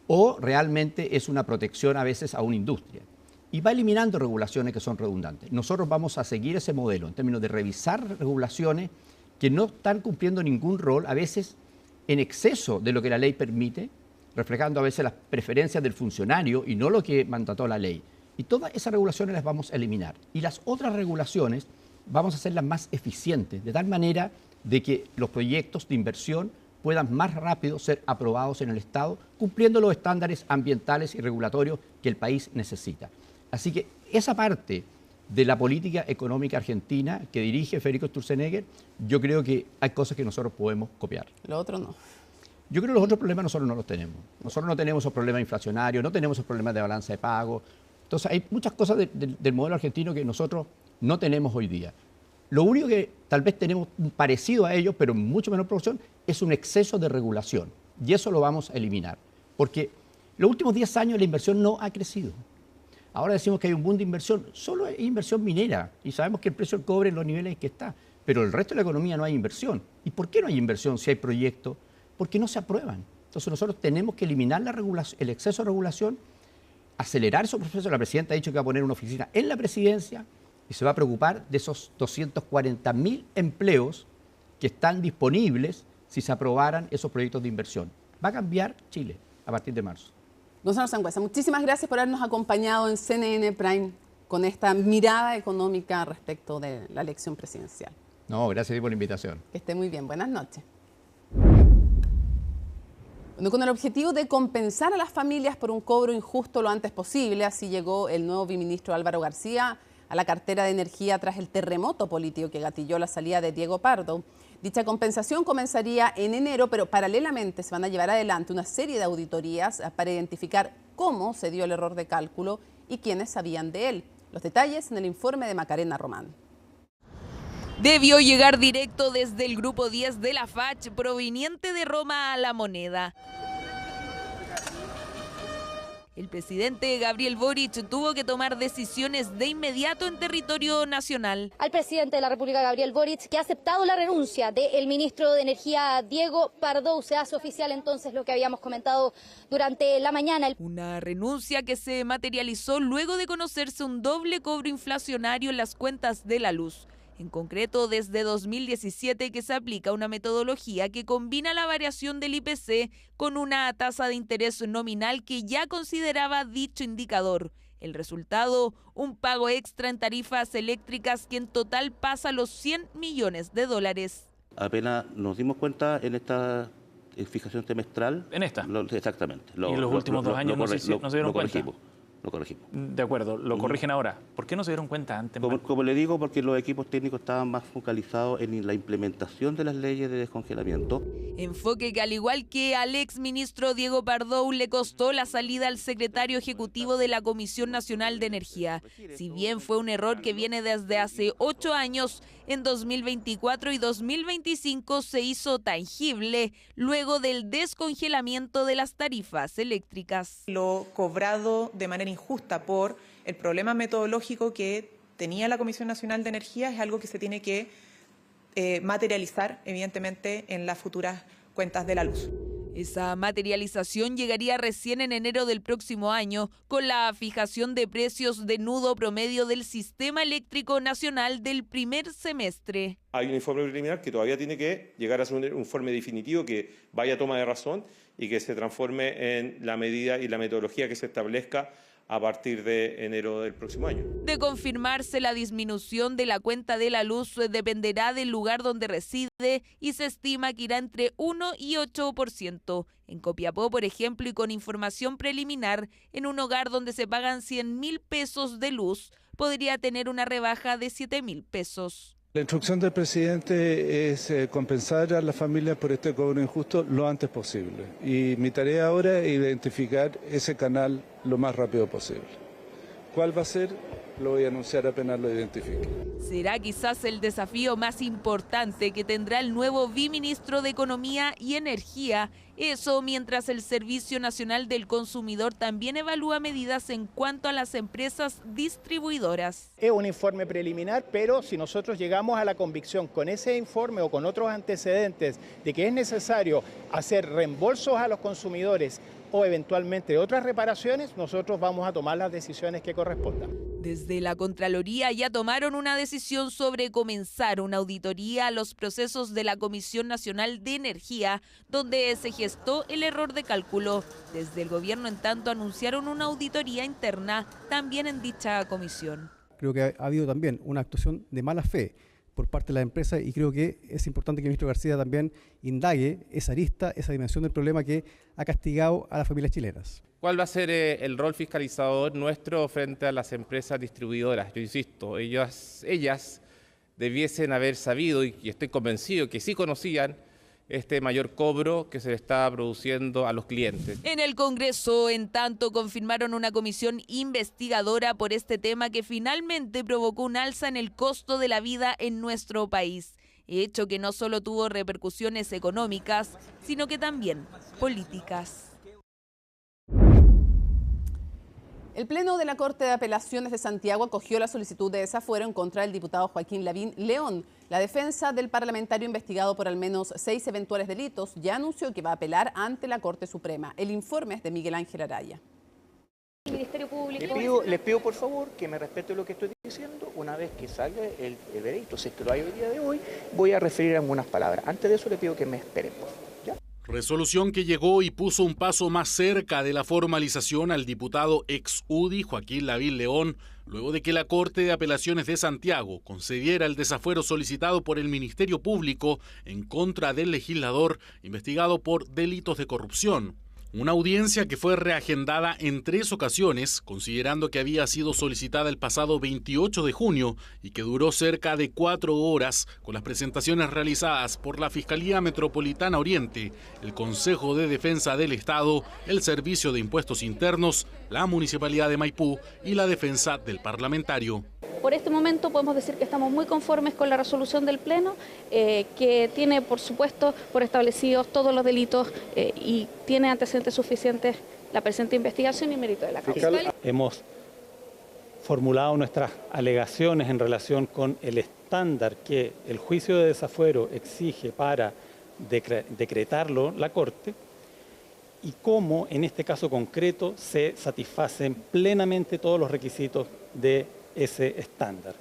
o realmente es una protección a veces a una industria. Y va eliminando regulaciones que son redundantes. Nosotros vamos a seguir ese modelo en términos de revisar regulaciones que no están cumpliendo ningún rol, a veces en exceso de lo que la ley permite, reflejando a veces las preferencias del funcionario y no lo que mandató la ley. Y todas esas regulaciones las vamos a eliminar. Y las otras regulaciones vamos a hacerlas más eficientes, de tal manera de que los proyectos de inversión puedan más rápido ser aprobados en el Estado, cumpliendo los estándares ambientales y regulatorios que el país necesita. Así que esa parte de la política económica argentina que dirige Federico Sturzenegger, yo creo que hay cosas que nosotros podemos copiar. Lo otro no. Yo creo que los otros problemas nosotros no los tenemos. Nosotros no tenemos esos problemas inflacionarios, no tenemos esos problemas de balanza de pago. Entonces hay muchas cosas del modelo argentino que nosotros no tenemos hoy día. Lo único que tal vez tenemos parecido a ellos, pero en mucho menor proporción, es un exceso de regulación. Y eso lo vamos a eliminar. Porque los últimos 10 años la inversión no ha crecido. Ahora decimos que hay un boom de inversión, solo hay inversión minera. Y sabemos que el precio del cobre en los niveles en que está. Pero el resto de la economía no hay inversión. ¿Y por qué no hay inversión si hay proyectos? Porque no se aprueban. Entonces nosotros tenemos que eliminar el exceso de regulación, acelerar esos procesos. La presidenta ha dicho que va a poner una oficina en la presidencia y se va a preocupar de esos 240.000 empleos que están disponibles si se aprobaran esos proyectos de inversión. Va a cambiar Chile a partir de marzo. Gonzalo Sangüesa, muchísimas gracias por habernos acompañado en CNN Prime con esta mirada económica respecto de la elección presidencial. No, gracias por la invitación. Que esté muy bien. Buenas noches. Bueno, con el objetivo de compensar a las familias por un cobro injusto lo antes posible, así llegó el nuevo viceministro Álvaro García a la cartera de Energía tras el terremoto político que gatilló la salida de Diego Pardo. Dicha compensación comenzaría en enero, pero paralelamente se van a llevar adelante una serie de auditorías para identificar cómo se dio el error de cálculo y quiénes sabían de él. Los detalles en el informe de Macarena Román. Debió llegar directo desde el grupo 10 de la FACH, proveniente de Roma a La Moneda. El presidente Gabriel Boric tuvo que tomar decisiones de inmediato en territorio nacional. Al presidente de la República, Gabriel Boric, que ha aceptado la renuncia del ministro de Energía, Diego Pardo. Se hace oficial entonces lo que habíamos comentado durante la mañana. Una renuncia que se materializó luego de conocerse un doble cobro inflacionario en las cuentas de la luz. En concreto, desde 2017 que se aplica una metodología que combina la variación del IPC con una tasa de interés nominal que ya consideraba dicho indicador. El resultado, un pago extra en tarifas eléctricas que en total pasa los 100 millones de dólares. Apenas nos dimos cuenta en esta fijación semestral. ¿En esta? Exactamente. ¿Y en los últimos 2 años no se dieron cuenta? Lo corregimos. De acuerdo, lo corrigen ahora. ¿Por qué no se dieron cuenta antes? Como le digo, porque los equipos técnicos estaban más focalizados en la implementación de las leyes de descongelamiento. Enfoque que, al igual que al exministro Diego Pardo, le costó la salida al secretario ejecutivo de la Comisión Nacional de Energía. Si bien fue un error que viene desde hace 8 años, en 2024 y 2025 se hizo tangible luego del descongelamiento de las tarifas eléctricas. Lo cobrado de manera injusta por el problema metodológico que tenía la Comisión Nacional de Energía es algo que se tiene que materializar, evidentemente, en las futuras cuentas de la luz. Esa materialización llegaría recién en enero del próximo año con la fijación de precios de nudo promedio del sistema eléctrico nacional del primer semestre. Hay un informe preliminar que todavía tiene que llegar a ser un informe definitivo que vaya a toma de razón y que se transforme en la medida y la metodología que se establezca a partir de enero del próximo año. De confirmarse, la disminución de la cuenta de la luz dependerá del lugar donde reside y se estima que irá entre 1 y 8%. En Copiapó, por ejemplo, y con información preliminar, en un hogar donde se pagan 100.000 pesos de luz, podría tener una rebaja de 7.000 pesos. La instrucción del presidente es compensar a las familias por este cobro injusto lo antes posible. Y mi tarea ahora es identificar ese canal lo más rápido posible. ¿Cuál va a ser? Lo voy a anunciar apenas lo identifique. Será quizás el desafío más importante que tendrá el nuevo biministro de Economía y Energía. Eso mientras el Servicio Nacional del Consumidor también evalúa medidas en cuanto a las empresas distribuidoras. Es un informe preliminar, pero si nosotros llegamos a la convicción con ese informe o con otros antecedentes de que es necesario hacer reembolsos a los consumidores o eventualmente otras reparaciones, nosotros vamos a tomar las decisiones que correspondan. Desde la Contraloría ya tomaron una decisión sobre comenzar una auditoría a los procesos de la Comisión Nacional de Energía, donde se gestó el error de cálculo. Desde el gobierno, en tanto, anunciaron una auditoría interna también en dicha comisión. Creo que ha habido también una actuación de mala fe por parte de la empresa y creo que es importante que el ministro García también indague esa arista, esa dimensión del problema que ha castigado a las familias chilenas. ¿Cuál va a ser el rol fiscalizador nuestro frente a las empresas distribuidoras? Yo insisto, ellas debiesen haber sabido, y estoy convencido que sí conocían, este mayor cobro que se le está produciendo a los clientes. En el Congreso, en tanto, confirmaron una comisión investigadora por este tema que finalmente provocó un alza en el costo de la vida en nuestro país, hecho que no solo tuvo repercusiones económicas, sino que también políticas. El Pleno de la Corte de Apelaciones de Santiago acogió la solicitud de desafuero en contra del diputado Joaquín Lavín León. La defensa del parlamentario investigado por al menos 6 eventuales delitos ya anunció que va a apelar ante la Corte Suprema. El informe es de Miguel Ángel Araya. El Ministerio Público. Les pido por favor que me respete lo que estoy diciendo. Una vez que salga el veredicto, si es que lo hay hoy día de hoy, voy a referir algunas palabras. Antes de eso le pido que me esperen, por favor. ¿Ya? Resolución que llegó y puso un paso más cerca de la formalización al diputado ex UDI Joaquín Lavín León, luego de que la Corte de Apelaciones de Santiago concediera el desafuero solicitado por el Ministerio Público en contra del legislador investigado por delitos de corrupción. Una audiencia que fue reagendada en 3 ocasiones, considerando que había sido solicitada el pasado 28 de junio y que duró cerca de 4 horas, con las presentaciones realizadas por la Fiscalía Metropolitana Oriente, el Consejo de Defensa del Estado, el Servicio de Impuestos Internos, la Municipalidad de Maipú y la defensa del parlamentario. Por este momento podemos decir que estamos muy conformes con la resolución del Pleno, que tiene, por supuesto, por establecidos todos los delitos y tiene antecedentes suficientes la presente investigación y mérito de la causa. Hemos formulado nuestras alegaciones en relación con el estándar que el juicio de desafuero exige para decretarlo la Corte y cómo en este caso concreto se satisfacen plenamente todos los requisitos de ese estándar.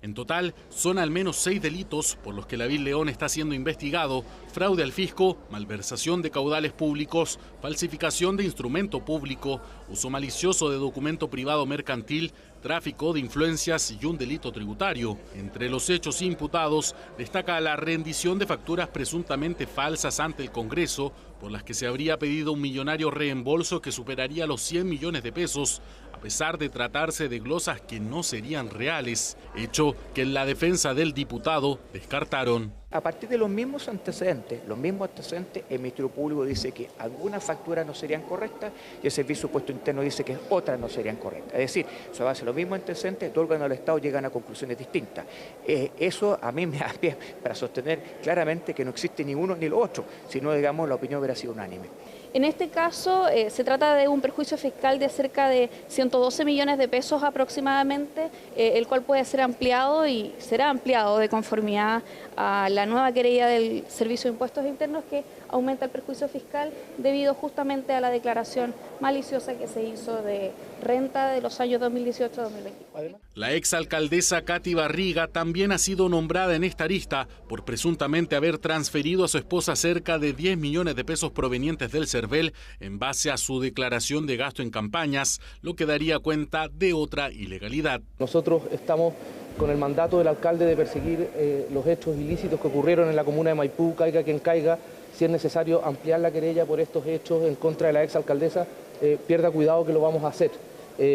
En total, son al menos 6 delitos por los que Lavín León está siendo investigado: fraude al fisco, malversación de caudales públicos, falsificación de instrumento público, uso malicioso de documento privado mercantil, tráfico de influencias y un delito tributario. Entre los hechos imputados destaca la rendición de facturas presuntamente falsas ante el Congreso, por las que se habría pedido un millonario reembolso que superaría los 100 millones de pesos, a pesar de tratarse de glosas que no serían reales, hecho que en la defensa del diputado descartaron. A partir de los mismos antecedentes, el Ministerio Público dice que algunas facturas no serían correctas y el Servicio de Puesto Interno dice que otras no serían correctas. Es decir, sobre base de los mismos antecedentes, dos órganos del Estado llegan a conclusiones distintas. Eso a mí me da pie para sostener claramente que no existe ni uno ni lo otro, sino, digamos, la opinión hubiera sido unánime. En este caso se trata de un perjuicio fiscal de cerca de 112 millones de pesos aproximadamente, el cual puede ser ampliado y será ampliado de conformidad a la nueva querella del Servicio de Impuestos Internos, que aumenta el perjuicio fiscal debido justamente a la declaración maliciosa que se hizo de renta de los años 2018-2020. La exalcaldesa Katy Barriga también ha sido nombrada en esta lista por presuntamente haber transferido a su esposa cerca de 10 millones de pesos provenientes del CERVEL en base a su declaración de gasto en campañas, lo que daría cuenta de otra ilegalidad. Nosotros estamos con el mandato del alcalde de perseguir los hechos ilícitos que ocurrieron en la comuna de Maipú, caiga quien caiga. Si es necesario ampliar la querella por estos hechos en contra de la exalcaldesa, pierda cuidado que lo vamos a hacer.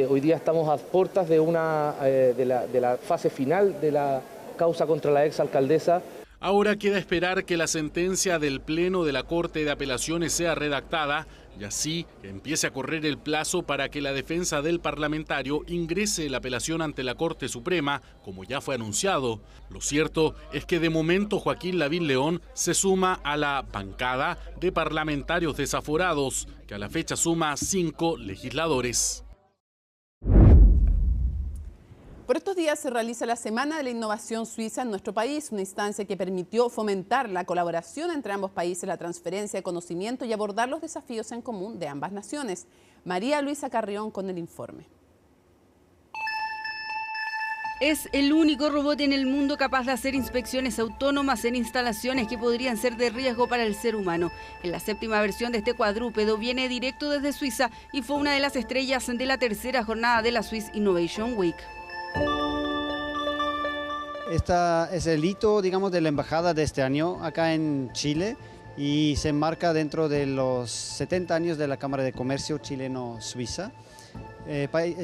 Hoy día estamos a puertas de la fase final de la causa contra la exalcaldesa. Ahora queda esperar que la sentencia del Pleno de la Corte de Apelaciones sea redactada y así que empiece a correr el plazo para que la defensa del parlamentario ingrese la apelación ante la Corte Suprema, como ya fue anunciado. Lo cierto es que de momento Joaquín Lavín León se suma a la bancada de parlamentarios desaforados, que a la fecha suma 5 legisladores. Por estos días se realiza la Semana de la Innovación Suiza en nuestro país, una instancia que permitió fomentar la colaboración entre ambos países, la transferencia de conocimiento y abordar los desafíos en común de ambas naciones. María Luisa Carrión con el informe. Es el único robot en el mundo capaz de hacer inspecciones autónomas en instalaciones que podrían ser de riesgo para el ser humano. En la 7ª versión de este cuadrúpedo viene directo desde Suiza y fue una de las estrellas de la 3ª jornada de la Swiss Innovation Week. Esta es el hito, digamos, de la embajada de este año acá en Chile y se enmarca dentro de los 70 años de la Cámara de Comercio Chileno-Suiza.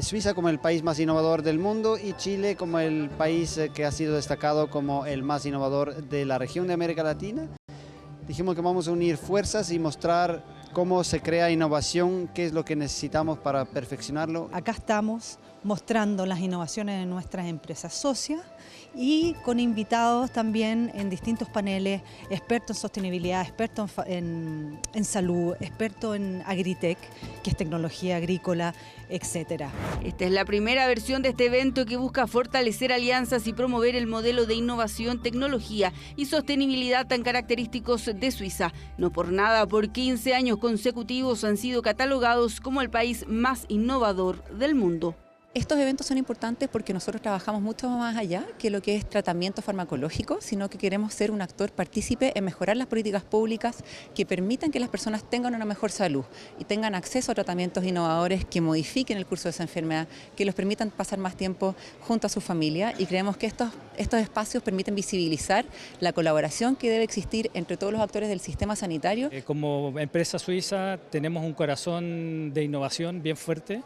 Suiza como el país más innovador del mundo y Chile como el país que ha sido destacado como el más innovador de la región de América Latina. Dijimos que vamos a unir fuerzas y mostrar cómo se crea innovación, qué es lo que necesitamos para perfeccionarlo. Acá estamos mostrando las innovaciones de nuestras empresas socias y con invitados también en distintos paneles, expertos en sostenibilidad, expertos en salud, expertos en agritech, que es tecnología agrícola, etc. Esta es la primera versión de este evento que busca fortalecer alianzas y promover el modelo de innovación, tecnología y sostenibilidad tan característicos de Suiza. No por nada, por 15 años consecutivos han sido catalogados como el país más innovador del mundo. Estos eventos son importantes porque nosotros trabajamos mucho más allá que lo que es tratamiento farmacológico, sino que queremos ser un actor partícipe en mejorar las políticas públicas que permitan que las personas tengan una mejor salud y tengan acceso a tratamientos innovadores que modifiquen el curso de esa enfermedad, que los permitan pasar más tiempo junto a su familia, y creemos que estos espacios permiten visibilizar la colaboración que debe existir entre todos los actores del sistema sanitario. Como empresa suiza tenemos un corazón de innovación bien fuerte.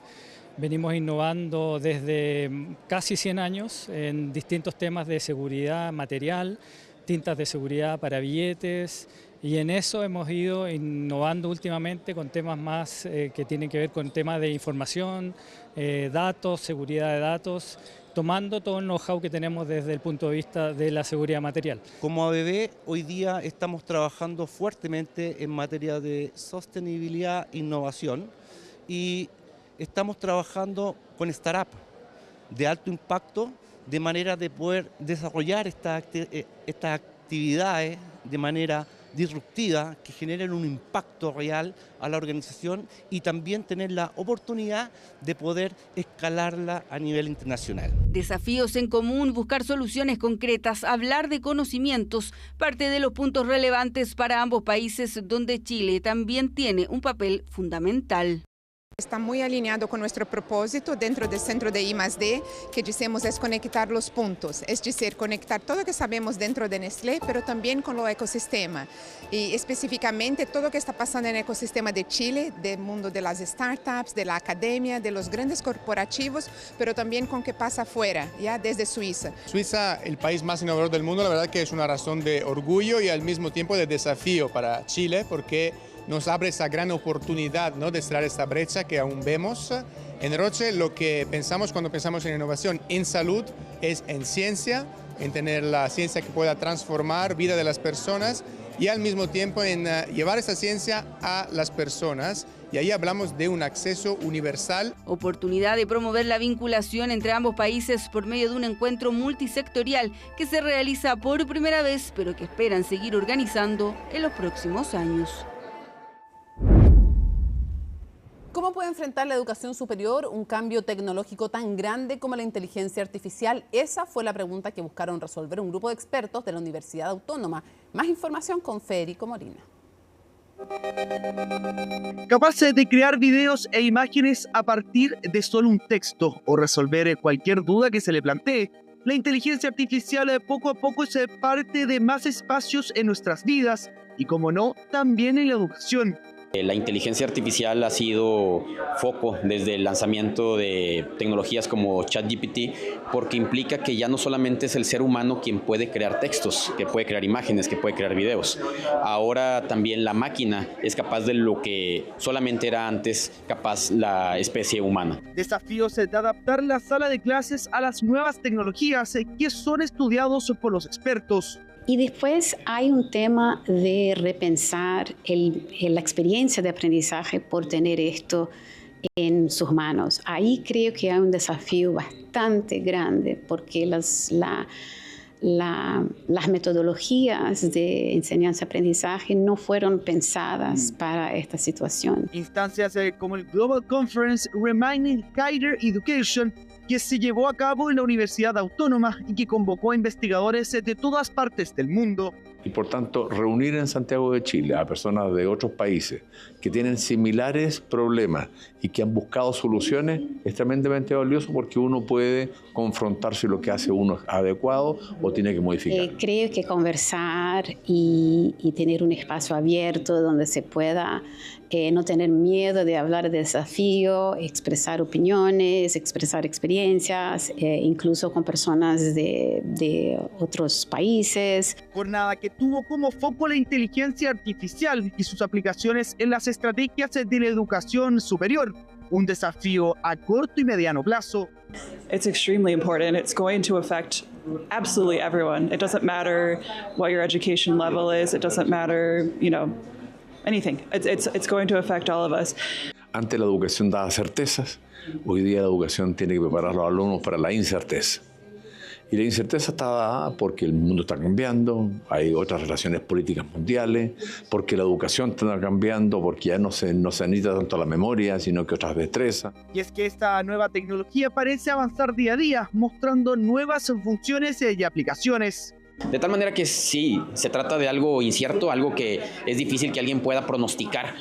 Venimos innovando desde casi 100 años en distintos temas de seguridad material, tintas de seguridad para billetes, y en eso hemos ido innovando últimamente con temas más que tienen que ver con temas de información, datos, seguridad de datos, tomando todo el know-how que tenemos desde el punto de vista de la seguridad material. Como ABB, hoy día estamos trabajando fuertemente en materia de sostenibilidad e innovación. y estamos trabajando con startups de alto impacto de manera de poder desarrollar estas actividades de manera disruptiva que generen un impacto real a la organización y también tener la oportunidad de poder escalarla a nivel internacional. Desafíos en común, buscar soluciones concretas, hablar de conocimientos, parte de los puntos relevantes para ambos países donde Chile también tiene un papel fundamental. Está muy alineado con nuestro propósito dentro del Centro de I+D, que decimos es conectar los puntos, es decir, conectar todo lo que sabemos dentro de Nestlé, pero también con el ecosistema. Y específicamente todo lo que está pasando en el ecosistema de Chile, del mundo de las startups, de la academia, de los grandes corporativos, pero también con qué pasa afuera, ya desde Suiza. Suiza, el país más innovador del mundo, la verdad que es una razón de orgullo y al mismo tiempo de desafío para Chile, porque nos abre esa gran oportunidad, ¿no?, de cerrar esta brecha que aún vemos. En Roche lo que pensamos cuando pensamos en innovación en salud es en ciencia, en tener la ciencia que pueda transformar vida de las personas y al mismo tiempo en llevar esa ciencia a las personas. Y ahí hablamos de un acceso universal. Oportunidad de promover la vinculación entre ambos países por medio de un encuentro multisectorial que se realiza por primera vez, pero que esperan seguir organizando en los próximos años. ¿Cómo puede enfrentar la educación superior un cambio tecnológico tan grande como la inteligencia artificial? Esa fue la pregunta que buscaron resolver un grupo de expertos de la Universidad Autónoma. Más información con Federico Molina. Capaz de crear videos e imágenes a partir de solo un texto o resolver cualquier duda que se le plantee, la inteligencia artificial poco a poco es parte de más espacios en nuestras vidas y, como no, también en la educación. La inteligencia artificial ha sido foco desde el lanzamiento de tecnologías como ChatGPT, porque implica que ya no solamente es el ser humano quien puede crear textos, que puede crear imágenes, que puede crear videos. Ahora también la máquina es capaz de lo que solamente era antes capaz la especie humana. Desafíos de adaptar la sala de clases a las nuevas tecnologías que son estudiados por los expertos. Y después hay un tema de repensar la experiencia de aprendizaje por tener esto en sus manos. Ahí creo que hay un desafío bastante grande porque las metodologías de enseñanza-aprendizaje no fueron pensadas para esta situación. Instancias como el Global Conference Reminding Higher Education, que se llevó a cabo en la Universidad Autónoma y que convocó a investigadores de todas partes del mundo. Y por tanto, reunir en Santiago de Chile a personas de otros países que tienen similares problemas y que han buscado soluciones es tremendamente valioso porque uno puede confrontar si lo que hace uno es adecuado o tiene que modificar. Creo que conversar y tener un espacio abierto donde se pueda no tener miedo de hablar de desafío, expresar opiniones, expresar experiencias, incluso con personas de otros países. Jornada que tuvo como foco la inteligencia artificial y sus aplicaciones en las estrategias de la educación superior. Un desafío a corto y mediano plazo. It's extremely important. It's going to affect absolutely everyone. It doesn't matter what your education level is. It doesn't matter, anything. It's going to affect all of us. Antes la educación daba certezas, hoy día la educación tiene que preparar a los alumnos para la incerteza. Y la incerteza está dada porque el mundo está cambiando, hay otras relaciones políticas mundiales, porque la educación está cambiando, porque ya no se necesita tanto la memoria, sino que otras destrezas. Y es que esta nueva tecnología parece avanzar día a día, mostrando nuevas funciones y aplicaciones. De tal manera que sí, se trata de algo incierto, algo que es difícil que alguien pueda pronosticar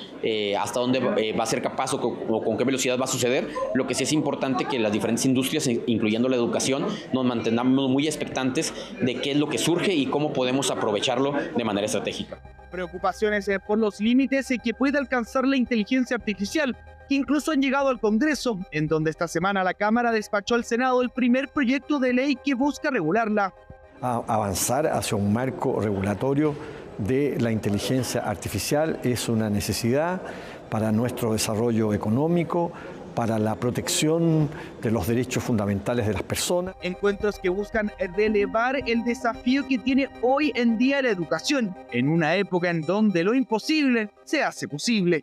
hasta dónde va a ser capaz o con qué velocidad va a suceder. Lo que sí es importante que las diferentes industrias, incluyendo la educación, nos mantengamos muy expectantes de qué es lo que surge y cómo podemos aprovecharlo de manera estratégica. Preocupaciones por los límites que puede alcanzar la inteligencia artificial, que incluso han llegado al Congreso, en donde esta semana la Cámara despachó al Senado el primer proyecto de ley que busca regularla. Avanzar hacia un marco regulatorio de la inteligencia artificial es una necesidad para nuestro desarrollo económico, para la protección de los derechos fundamentales de las personas. Encuentros que buscan relevar el desafío que tiene hoy en día la educación, en una época en donde lo imposible se hace posible.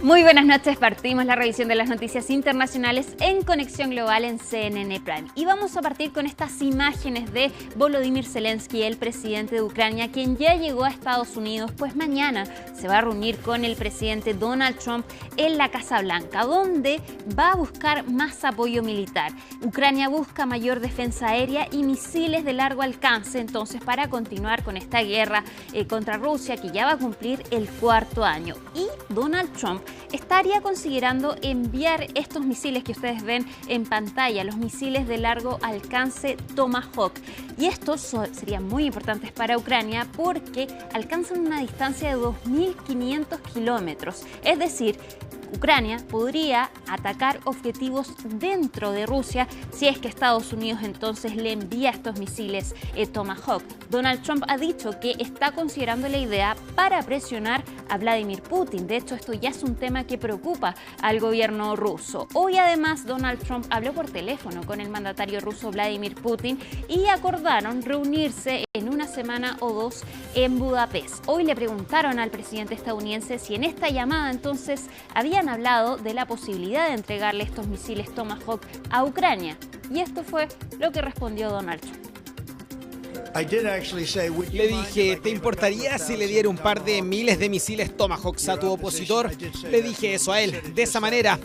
Muy buenas noches, partimos la revisión de las noticias internacionales en Conexión Global en CNN Prime. Y vamos a partir con estas imágenes de Volodymyr Zelensky, el presidente de Ucrania, quien ya llegó a Estados Unidos, pues mañana se va a reunir con el presidente Donald Trump en la Casa Blanca, donde va a buscar más apoyo militar. Ucrania busca mayor defensa aérea y misiles de largo alcance, entonces, para continuar con esta guerra contra Rusia, que ya va a cumplir el 4º año. Y Donald Trump estaría considerando enviar estos misiles que ustedes ven en pantalla, los misiles de largo alcance Tomahawk. Y estos serían muy importantes para Ucrania porque alcanzan una distancia de 2.500 kilómetros. Es decir, Ucrania podría atacar objetivos dentro de Rusia si es que Estados Unidos entonces le envía estos misiles Tomahawk. Donald Trump ha dicho que está considerando la idea para presionar a Vladimir Putin. De hecho, esto ya es un tema que preocupa al gobierno ruso. Hoy además Donald Trump habló por teléfono con el mandatario ruso Vladimir Putin y acordaron reunirse en una semana o dos en Budapest. Hoy le preguntaron al presidente estadounidense si en esta llamada entonces habían hablado de la posibilidad de entregarle estos misiles Tomahawk a Ucrania. Y esto fue lo que respondió Donald Trump. Le dije, ¿te importaría si le diera un par de miles de misiles Tomahawk a tu opositor? Le dije eso a él, de esa manera.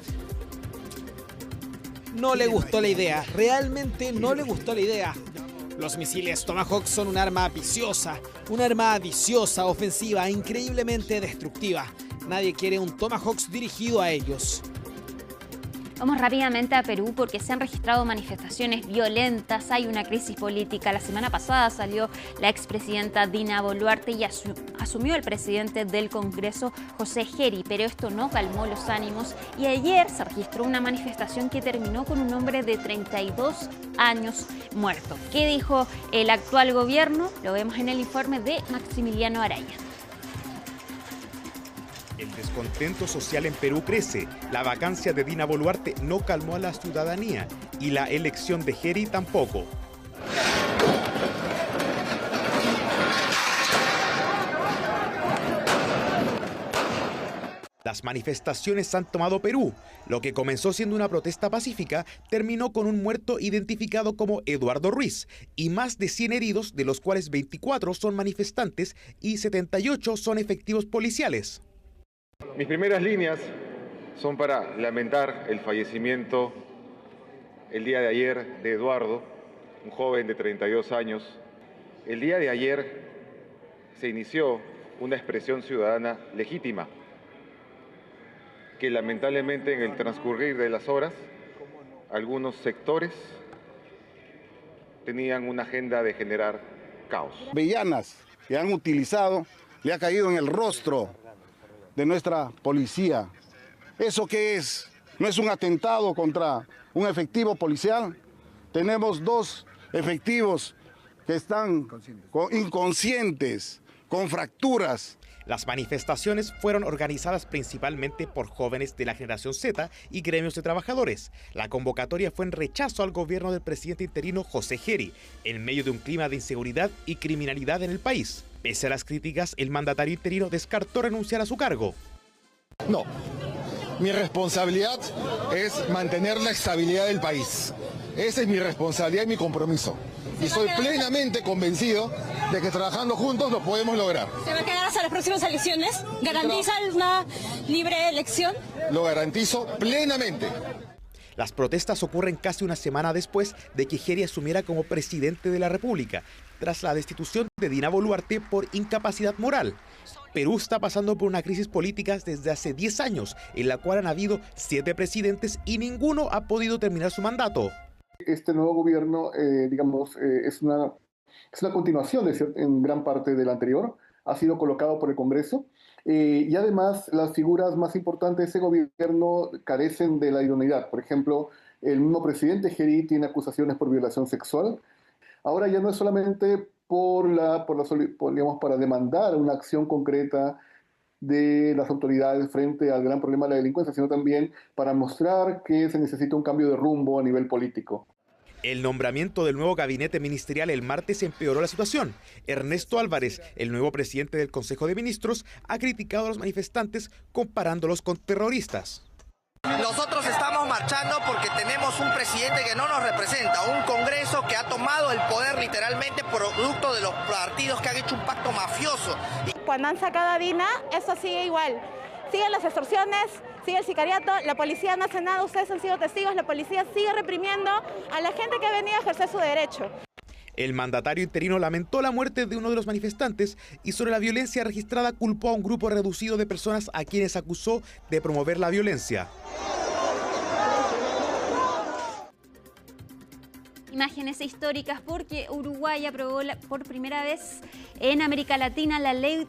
No le gustó la idea, realmente no le gustó la idea. Los misiles Tomahawk son un arma viciosa, ofensiva, increíblemente destructiva. Nadie quiere un Tomahawk dirigido a ellos. Vamos rápidamente a Perú porque se han registrado manifestaciones violentas, hay una crisis política. La semana pasada salió la expresidenta Dina Boluarte y asumió el presidente del Congreso, José Geri, pero esto no calmó los ánimos y ayer se registró una manifestación que terminó con un hombre de 32 años muerto. ¿Qué dijo el actual gobierno? Lo vemos en el informe de Maximiliano Araya. El descontento social en Perú crece, la vacancia de Dina Boluarte no calmó a la ciudadanía y la elección de Geri tampoco. Las manifestaciones han tomado Perú. Lo que comenzó siendo una protesta pacífica terminó con un muerto identificado como Eduardo Ruiz y más de 100 heridos, de los cuales 24 son manifestantes y 78 son efectivos policiales. Mis primeras líneas son para lamentar el fallecimiento el día de ayer de Eduardo, un joven de 32 años. El día de ayer se inició una expresión ciudadana legítima que lamentablemente en el transcurrir de las horas algunos sectores tenían una agenda de generar caos. Villanas que han utilizado, le ha caído en el rostro de nuestra policía. ¿Eso qué es? ¿No es un atentado contra un efectivo policial? Tenemos 2 efectivos que están inconscientes, con fracturas. Las manifestaciones fueron organizadas principalmente por jóvenes de la generación Z y gremios de trabajadores. La convocatoria fue en rechazo al gobierno del presidente interino José Geri, en medio de un clima de inseguridad y criminalidad en el país. Pese a las críticas, el mandatario interino descartó renunciar a su cargo. No, mi responsabilidad es mantener la estabilidad del país. Esa es mi responsabilidad y mi compromiso. Y soy plenamente convencido de que trabajando juntos lo podemos lograr. ¿Se va a quedar hasta las próximas elecciones? ¿Garantiza una libre elección? Lo garantizo plenamente. Las protestas ocurren casi una semana después de que Geri asumiera como presidente de la República, tras la destitución de Dina Boluarte por incapacidad moral. Perú está pasando por una crisis política desde hace 10 años, en la cual han habido 7 presidentes y ninguno ha podido terminar su mandato. Este nuevo gobierno, es una continuación en gran parte del anterior, ha sido colocado por el Congreso y además las figuras más importantes de ese gobierno carecen de la idoneidad. Por ejemplo, el mismo presidente Geri tiene acusaciones por violación sexual. Ahora ya no es solamente para demandar una acción concreta de las autoridades frente al gran problema de la delincuencia, sino también para mostrar que se necesita un cambio de rumbo a nivel político. El nombramiento del nuevo gabinete ministerial el martes empeoró la situación. Ernesto Álvarez, el nuevo presidente del Consejo de Ministros, ha criticado a los manifestantes comparándolos con terroristas. Nosotros estamos marchando porque tenemos un presidente que no nos representa, un Congreso que ha tomado el poder literalmente producto de los partidos que han hecho un pacto mafioso. Cuando han sacado a Dina, eso sigue igual. Siguen las extorsiones, sigue el sicariato, la policía no hace nada, ustedes han sido testigos, la policía sigue reprimiendo a la gente que ha venido a ejercer su derecho. El mandatario interino lamentó la muerte de uno de los manifestantes y sobre la violencia registrada culpó a un grupo reducido de personas a quienes acusó de promover la violencia. Imágenes históricas porque Uruguay aprobó por primera vez en América Latina la ley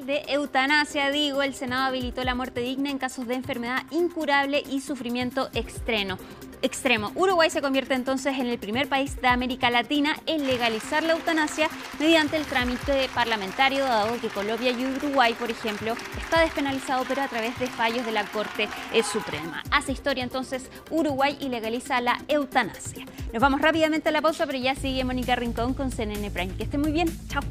de eutanasia. El Senado habilitó la muerte digna en casos de enfermedad incurable y sufrimiento extremo. Uruguay se convierte entonces en el primer país de América Latina en legalizar la eutanasia mediante el trámite parlamentario, dado que Colombia y Uruguay, por ejemplo, está despenalizado pero a través de fallos de la Corte Suprema. Hace historia entonces Uruguay y legaliza la eutanasia. Nos vamos rápidamente a la pausa, pero ya sigue Mónica Rincón con CNN Prime. Que esté muy bien. Chao.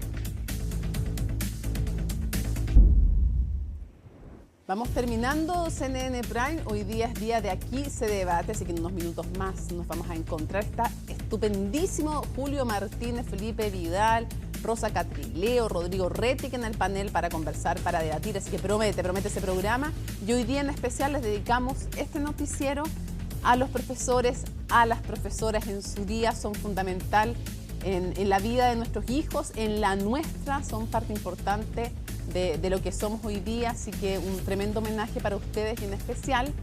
Vamos terminando CNN Prime. Hoy día es día de Aquí se debate, así que en unos minutos más nos vamos a encontrar. Está estupendísimo Julio Martínez, Felipe Vidal, Rosa Catrileo, Rodrigo Rettig en el panel para conversar, para debatir. Así que promete ese programa. Y hoy día en especial les dedicamos este noticiero a los profesores, a las profesoras. En su día son fundamental en la vida de nuestros hijos, en la nuestra, son parte importante de lo que somos hoy día, así que un tremendo homenaje para ustedes y en especial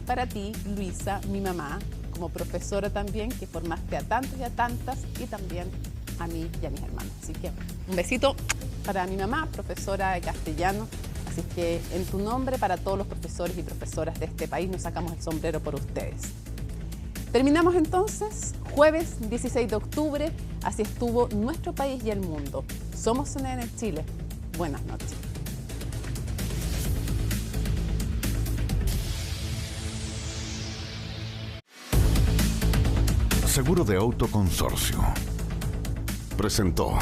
para ti, Luisa, mi mamá, como profesora también, que formaste a tantos y a tantas, y también a mí y a mis hermanos. Así que un besito para mi mamá, profesora de castellano, así que en tu nombre, para todos los profesores y profesoras de este país, nos sacamos el sombrero por ustedes. Terminamos entonces, jueves 16 de octubre, así estuvo nuestro país y el mundo. Somos CNN Chile. Buenas noches. Seguro de Auto Consorcio presentó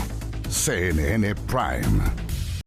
CNN Prime.